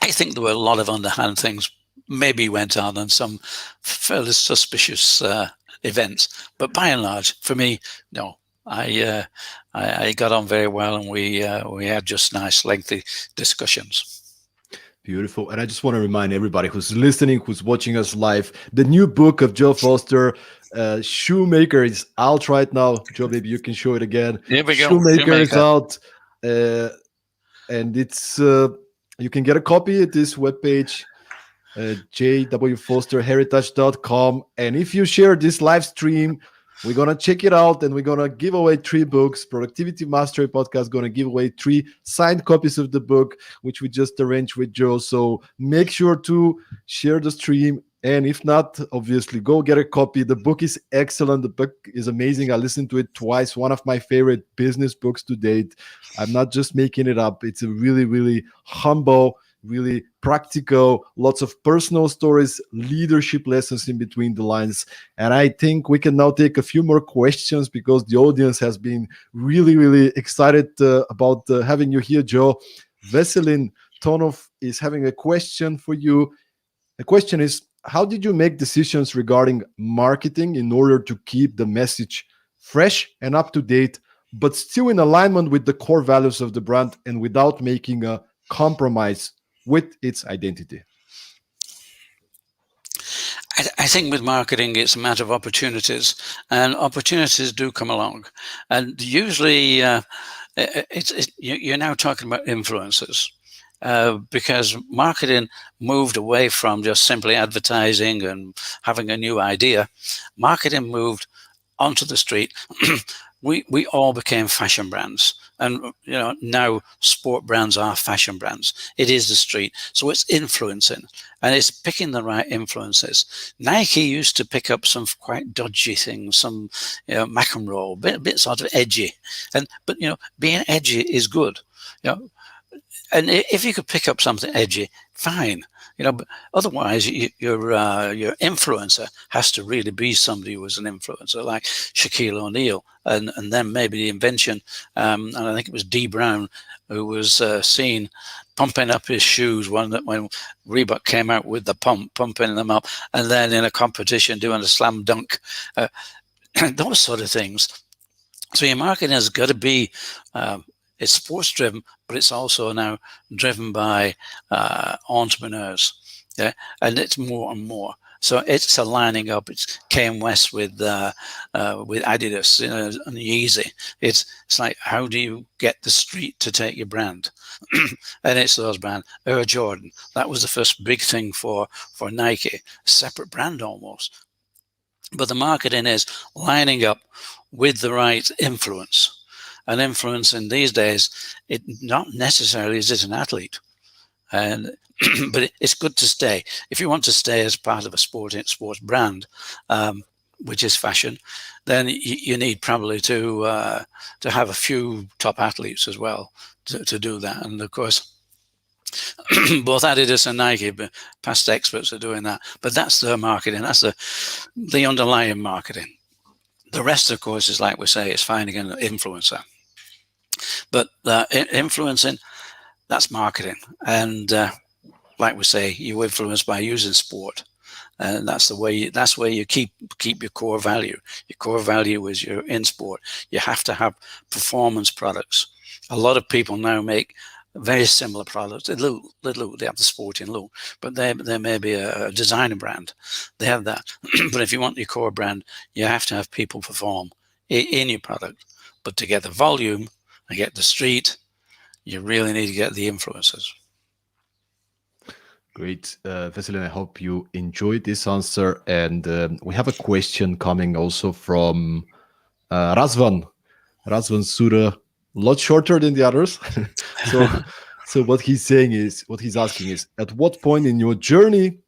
I think there were a lot of underhand things maybe went on some fairly suspicious events, but by and large, for me, no. I got on very well, and we had just nice, lengthy discussions. Beautiful. And I just want to remind everybody who's listening, who's watching us live, the new book of Joe Foster, Shoemaker, is out right now. Joe, maybe you can show it again. Here we go, Shoemaker is Shoemaker. out. And it's you can get a copy at this webpage, jwfosterheritage.com. And if you share this live stream, we're going to check it out, and we're going to give away 3 books. Productivity Mastery Podcast going to give away 3 signed copies of the book, which we just arranged with Joe. So make sure to share the stream. And if not, obviously, go get a copy. The book is excellent. The book is amazing. I listened to it twice. One of my favorite business books to date. I'm not just making it up. It's a really, really humble, really practical, lots of personal stories, leadership lessons in between the lines. And I think we can now take a few more questions, because the audience has been really, really excited about having you here, Joe. Veselin Tonov is having a question for you. The question is, how did you make decisions regarding marketing in order to keep the message fresh and up to date, but still in alignment with the core values of the brand and without making a compromise with its identity? I think with marketing, it's a matter of opportunities, and opportunities do come along. And usually, you're now talking about influencers. Because marketing moved away from just simply advertising and having a new idea. Marketing moved onto the street. We all became fashion brands, and now sport brands are fashion brands. It is the street, so it's influencing, and it's picking the right influences. Nike used to pick up some quite dodgy things, some McEnroe, bit sort of edgy, but being edgy is good. And if you could pick up something edgy, fine. But otherwise, your influencer has to really be somebody who was an influencer, like Shaquille O'Neal, and then maybe the invention. And I think it was D. Brown who was seen pumping up his shoes when Reebok came out with the pumping them up, and then in a competition doing a slam dunk, those sort of things. So your marketing has got to be. It's sports driven, but it's also now driven by entrepreneurs, and it's more and more. So it's aligning up. It's Kanye West with Adidas, and Yeezy. It's like, how do you get the street to take your brand? And it's those brands. Air Jordan, that was the first big thing for Nike, separate brand almost. But the marketing is lining up with the right influence. And influence in these days, it not necessarily is it an athlete, but it's good to stay. If you want to stay as part of a sports brand, which is fashion, then you need probably to have a few top athletes as well to do that. And of course, both Adidas and Nike, past experts, are doing that. But that's their marketing. That's the underlying marketing. The rest, of course, is like we say, it's finding an influencer. But influencing, that's marketing. And like we say, you influence by using sport. And that's the way. That's where you keep your core value. Your core value is you're in sport. You have to have performance products. A lot of people now make very similar products. They have the sporting look, but they may be a designer brand. They have that. But if you want your core brand, you have to have people perform in your product. But to get the volume and get the street, you really need to get the influencers. Great. Veselin, I hope you enjoyed this answer. And we have a question coming also from Razvan Sura, a lot shorter than the others. So what he's asking is, at what point in your journey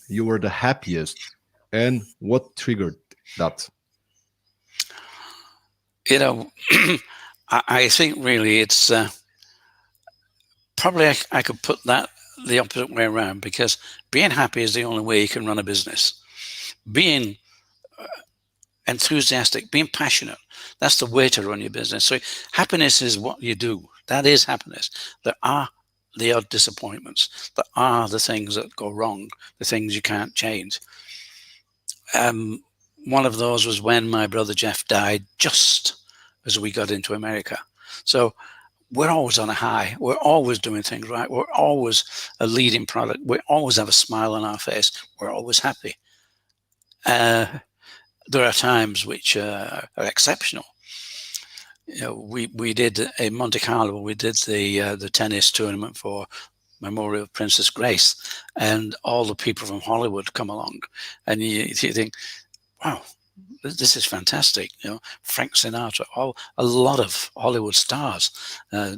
you were the happiest, and what triggered that? I think really it's probably I could put that the opposite way around, because being happy is the only way you can run a business. Being enthusiastic, being passionate, that's the way to run your business. So happiness is what you do. That is happiness. There are the odd disappointments. There are the things that go wrong, the things you can't change. One of those was when my brother Jeff died just as we got into America. So we're always on a high. We're always doing things right. We're always a leading product. We always have a smile on our face. We're always happy. There are times which are exceptional. We did in Monte Carlo. We did the tennis tournament for Memorial Princess Grace, and all the people from Hollywood come along, and you think, wow, this is fantastic. Frank Sinatra, a lot of Hollywood stars,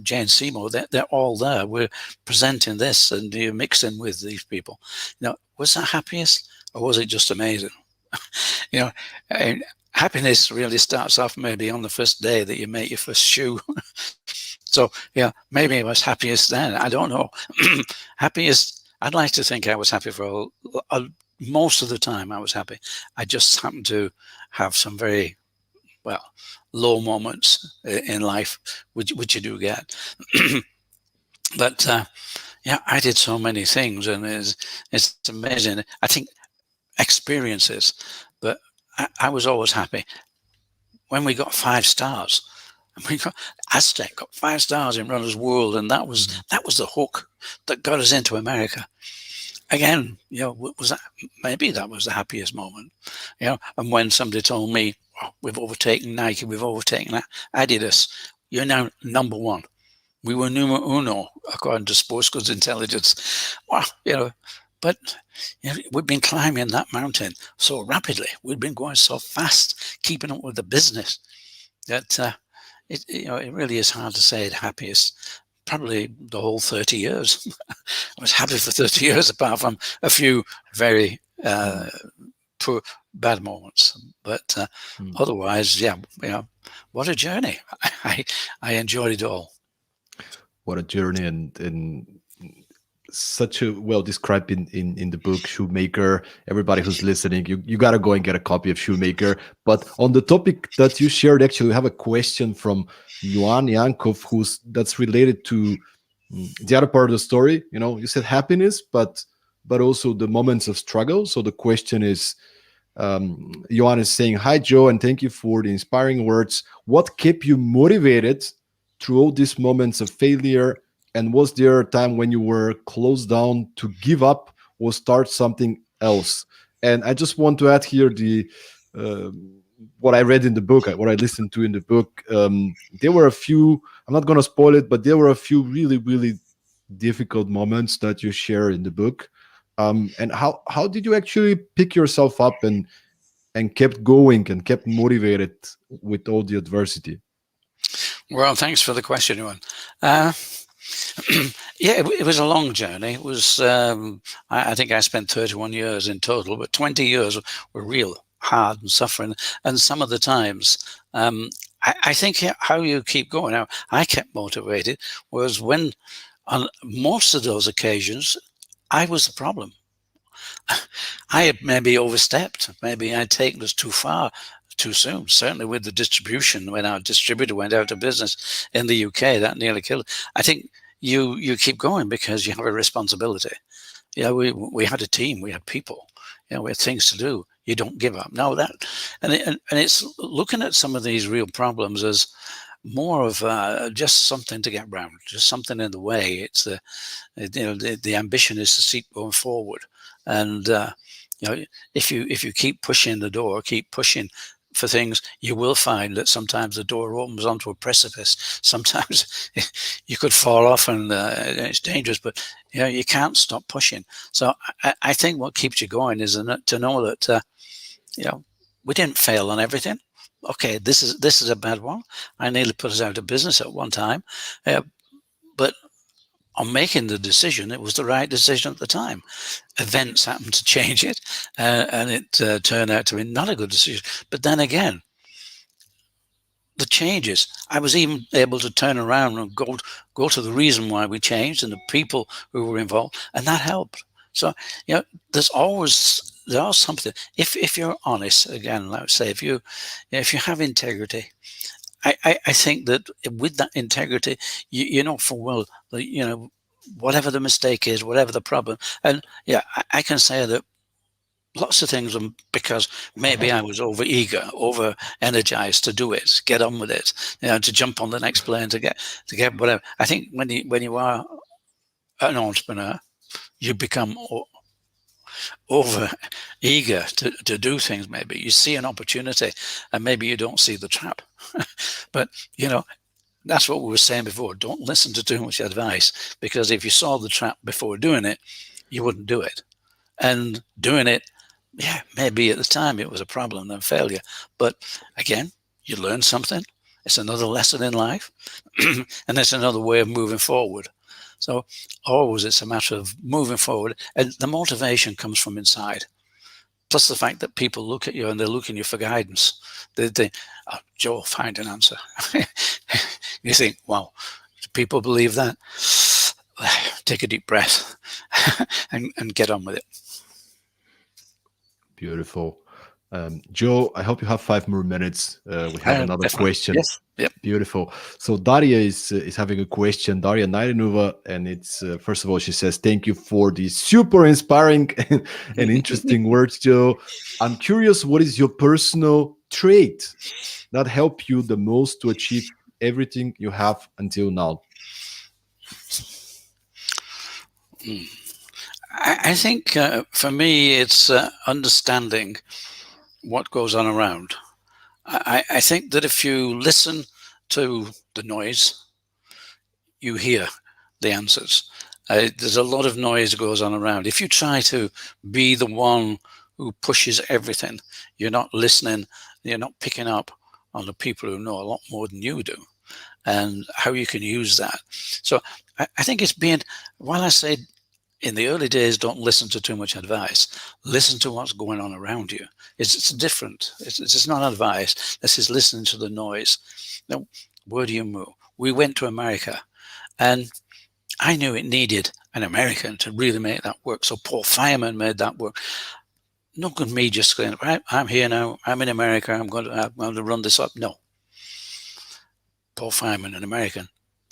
Jane Seymour, they're all there. We're presenting this, and you're mixing with these people. Was that happiest, or was it just amazing? Happiness really starts off maybe on the first day that you make your first shoe. So maybe I was happiest then. I don't know. Happiest, I'd like to think I was happy for most of the time. I was happy. I just happened to have some very low moments in life, which you do get. But I did so many things, and it's amazing. I think experiences, but I was always happy when we got 5 stars. Aztec got 5 stars in Runner's World, and that was the hook that got us into America. Again, was that maybe that was the happiest moment. And when somebody told me, we've overtaken Nike, we've overtaken Adidas, you're now number 1. We were numero uno according to Sports Goods Intelligence. Wow, but we've been climbing that mountain so rapidly. We've been going so fast, keeping up with the business, that it really is hard to say the happiest. Probably the whole 30 years. I was happy for 30 years, apart from a few very poor, bad moments. But otherwise, what a journey. I enjoyed it all. What a journey, and such a well described in the book Shoemaker. Everybody who's listening, you got to go and get a copy of Shoemaker. But on the topic that you shared, actually, we have a question from Yuan Yankov, that's related to the other part of the story. You said happiness, but also the moments of struggle. So the question is, Yuan is saying, "Hi Joe, and thank you for the inspiring words. What kept you motivated through all these moments of failure? And was there a time when you were close down to give up or start something else?" And I just want to add here what I read in the book, what I listened to in the book. There were a few, I'm not going to spoil it, but there were a few really, really difficult moments that you share in the book. And how did you actually pick yourself up and kept going and kept motivated with all the adversity? Well, thanks for the question, Ewan. It was a long journey. It was, I think I spent 31 years in total, but 20 years were real hard and suffering. And some of the times, I think how you keep going. Now, I kept motivated was when, on most of those occasions, I was the problem. I had maybe overstepped. Maybe I'd taken us too far too soon. Certainly with the distribution, when our distributor went out of business in the UK, that nearly killed it. I think you keep going because you have a responsibility. We had a team, we had people, we had things to do. You don't give up. No, and it's looking at some of these real problems as more of just something to get around, just something in the way. It's the ambition is to keep going forward, and if you keep pushing the door, keep pushing for things, you will find that sometimes the door opens onto a precipice. Sometimes you could fall off, and it's dangerous. But you can't stop pushing. So I think what keeps you going is to know that we didn't fail on everything. Okay, this is a bad one. I nearly put us out of business at one time, but on making the decision, it was the right decision at the time. Events happened to change it, and it turned out to be not a good decision. But then again, the changes, I was even able to turn around and go to the reason why we changed and the people who were involved, and that helped. So there's something. If you're honest, again, like I say, if you have integrity, I think that with that integrity, you know full well that whatever the mistake is, whatever the problem. And yeah, I can say that lots of things because maybe I was over eager, over energized to do it, get on with it, to jump on the next plane to get whatever. I think when you are an entrepreneur, you become over eager to do things. Maybe you see an opportunity and maybe you don't see the trap. But that's what we were saying before. Don't listen to too much advice, because if you saw the trap before doing it, you wouldn't do it. And doing it, yeah, maybe at the time it was a problem and failure. But again, you learn something. It's another lesson in life. And it's another way of moving forward. So always it's a matter of moving forward. And the motivation comes from inside. Plus the fact that people look at you and they're looking you for guidance. They think, oh, Joe, find an answer. You think, wow, do people believe that? Take a deep breath and get on with it. Beautiful. Joe, I hope you have 5 more minutes. We have another Definitely. question. Yes. Yep. Beautiful. So Daria is having a question. Daria Naidenova, and it's first of all, she says, "Thank you for the super inspiring and interesting words, Joe. I'm curious, what is your personal trait that helped you the most to achieve everything you have until now?" I think for me, it's understanding what goes on around. I think that if you listen to the noise, you hear the answers. There's a lot of noise goes on around. If you try to be the one who pushes everything, you're not listening, you're not picking up on the people who know a lot more than you do, and how you can use that. So I think it's being, while I say in the early days, don't listen to too much advice. Listen to what's going on around you. It's different. It's not advice. This is listening to the noise. Now, where do you move? We went to America, and I knew it needed an American to really make that work. So Paul Fireman made that work. Not good me just saying, right, I'm here now. I'm in America. I'm going to run this up. No. Paul Fireman, an American,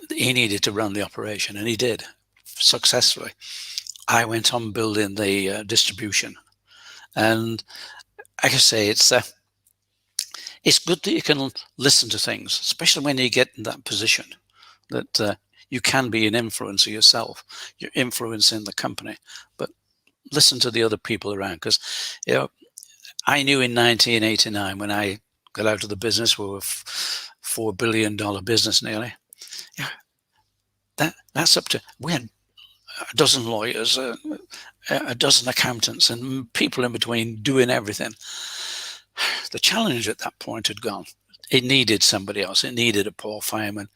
he needed to run the operation, and he did successfully. I went on building the distribution, and I can say it's good that you can listen to things, especially when you get in that position that you can be an influencer yourself. You're influencing the company, but listen to the other people around, because I knew in 1989 when I got out of the business, we were $4 billion business nearly. Yeah, that's up to, we had a dozen lawyers, a dozen accountants, and people in between doing everything. The challenge at that point had gone. It needed somebody else. It needed a Paul Fireman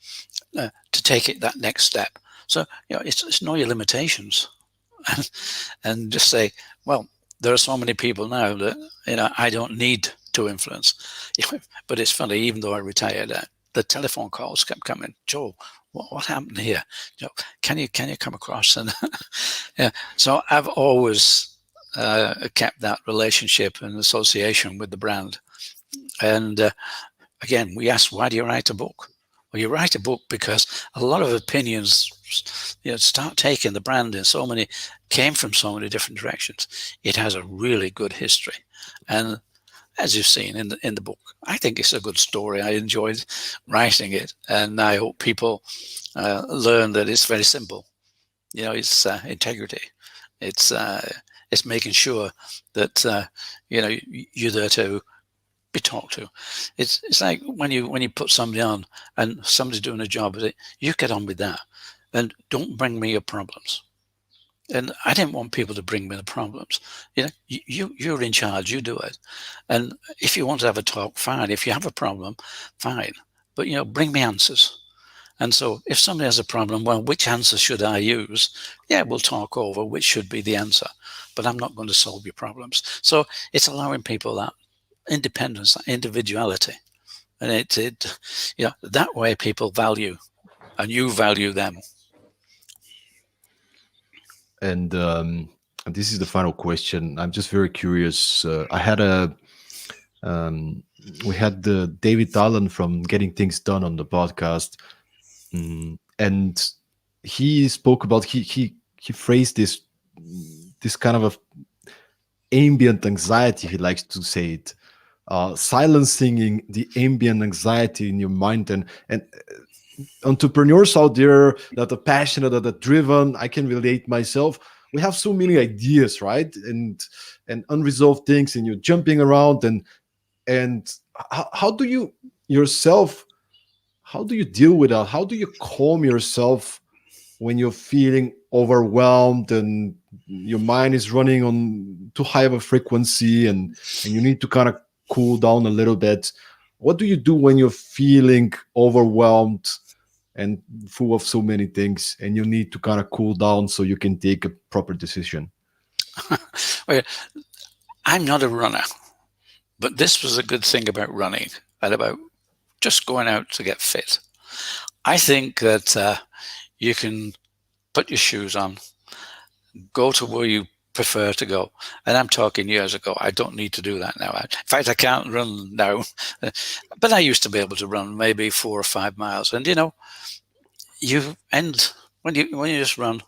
to take it that next step. So it's know your limitations, and just say, well, there are so many people now that I don't need to influence. But it's funny, even though I retired, the telephone calls kept coming. Joe, what happened here? Can you come across? And yeah, so I've always kept that relationship and association with the brand. And again, we asked, why do you write a book? Well, you write a book because a lot of opinions, start taking the brand in came from so many different directions. It has a really good history, and as you've seen in the book, I think it's a good story. I enjoyed writing it, and I hope people learn that it's very simple. It's integrity. It's making sure that you're there to be talked to. It's like when you put somebody on and somebody's doing a job with it, you get on with that, and don't bring me your problems. And I didn't want people to bring me the problems. You're in charge. You do it. And if you want to have a talk, fine. If you have a problem, fine. But bring me answers. And so if somebody has a problem, well, which answer should I use? Yeah, we'll talk over which should be the answer. But I'm not going to solve your problems. So it's allowing people that independence, that individuality, and that way people value, and you value them. And this is the final question. I'm just very curious. I had we had the David Allen from Getting Things Done on the podcast, and he spoke about, he phrased this kind of a ambient anxiety, he likes to say it, silencing the ambient anxiety in your mind. And entrepreneurs out there that are passionate, that are driven, I can relate myself. We have so many ideas, right? And unresolved things, and you're jumping around. And how do you yourself, how do you deal with that? How do you calm yourself when you're feeling overwhelmed and your mind is running on too high of a frequency, and you need to kind of cool down a little bit? What do you do when you're feeling overwhelmed and full of so many things, and you need to kind of cool down so you can take a proper decision? Well, I'm not a runner, but this was a good thing about running and about just going out to get fit. I think that you can put your shoes on, go to where you prefer to go. And I'm talking years ago. I don't need to do that now. In fact, I can't run now. But I used to be able to run maybe 4 or 5 miles. And you end when you just run,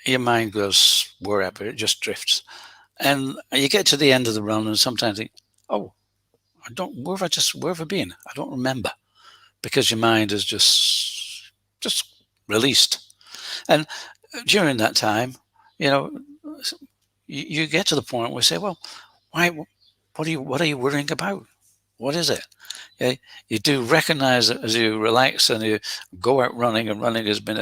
your mind goes wherever, it just drifts. And you get to the end of the run, and sometimes think, oh, where have I been? I don't remember, because your mind is just released. And during that time, you get to the point where you say, well, why? What are you worrying about? What is it? Yeah, you do recognize that as you relax and you go out running, and running has been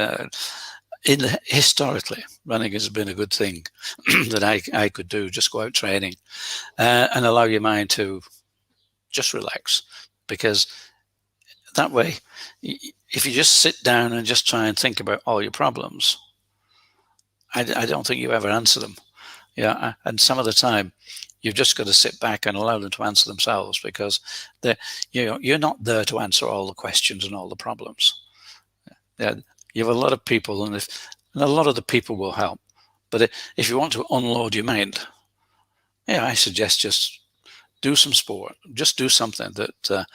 historically, running has been a good thing that I could do. Just go out training and allow your mind to just relax, because that way, if you just sit down and just try and think about all your problems, I don't think you ever answer them. Yeah, and some of the time, you've just got to sit back and allow them to answer themselves, because you're not there to answer all the questions and all the problems. Yeah, you have a lot of people, and a lot of the people will help. But if you want to unload your mind, I suggest just do some sport. Just do something that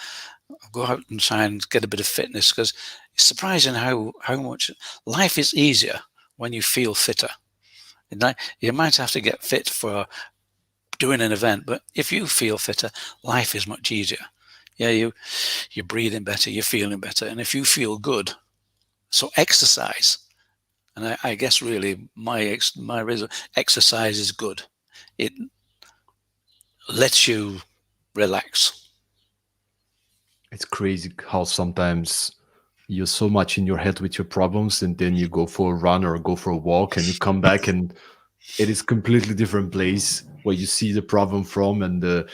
go out and try and get a bit of fitness, because it's surprising how much life is easier when you feel fitter. You might have to get fit for doing an event, but if you feel fitter, life is much easier. Yeah, you're breathing better, you're feeling better, and if you feel good, so exercise. And I guess really my exercise is good. It lets you relax. It's crazy how sometimes you're so much in your head with your problems, and then you go for a run or go for a walk, and you come back and it is completely different place where you see the problem from, and the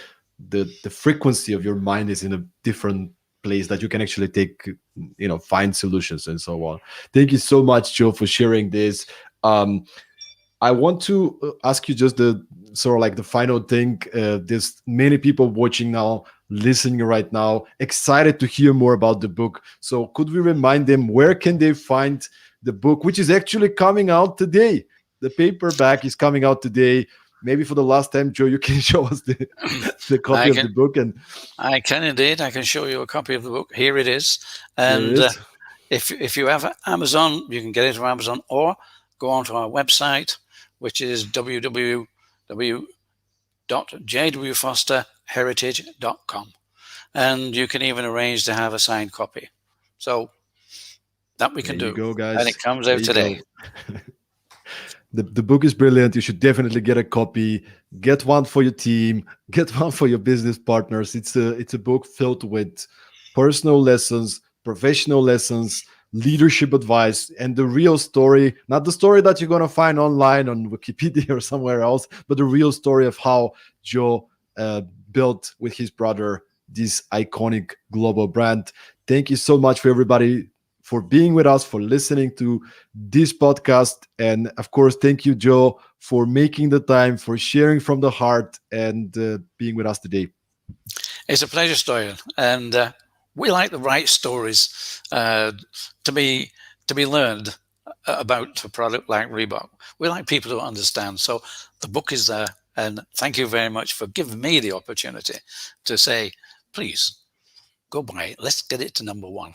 frequency of your mind is in a different place that you can actually take, find solutions and so on. Thank you so much, Joe, for sharing this. I want to ask you just the sort of like the final thing. There's many people watching now, listening right now, excited to hear more about the book. So could we remind them, where can they find the book, which is actually coming out today? The paperback is coming out today. Maybe for the last time, Joe, you can show us the copy of the book. And I can indeed. I can show you a copy of the book. Here it is. Here And it is. if you have Amazon, you can get it from Amazon, or go onto our website, which is www.jwfosterheritage.com. And you can even arrange to have a signed copy. So that we can do. There you go, guys. And it comes out today. The book is brilliant. You should definitely get a copy. Get one for your team. Get one for your business partners. It's a book filled with personal lessons, professional lessons, leadership advice, and the real story. Not the story that you're going to find online on Wikipedia or somewhere else, but the real story of how Joe built with his brother this iconic global brand. Thank you so much for everybody for being with us, for listening to this podcast. And of course, thank you, Joe, for making the time, for sharing from the heart, and being with us today. It's a pleasure, Stoyan. And we like the right stories to be learned about a product like Reebok. We like people to understand. So the book is there. And thank you very much for giving me the opportunity to say, please, go buy it. Let's get it to number one.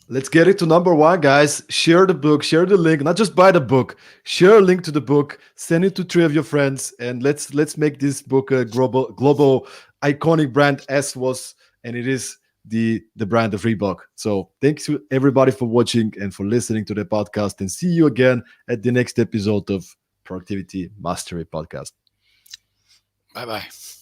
Let's get it to number one, guys. Share the book, share the link, not just buy the book, share a link to the book, send it to 3 of your friends, and let's make this book a global iconic brand as was, and it is the brand of Reebok. So thanks to everybody for watching and for listening to the podcast, and see you again at the next episode of Productivity Mastery Podcast. Bye-bye.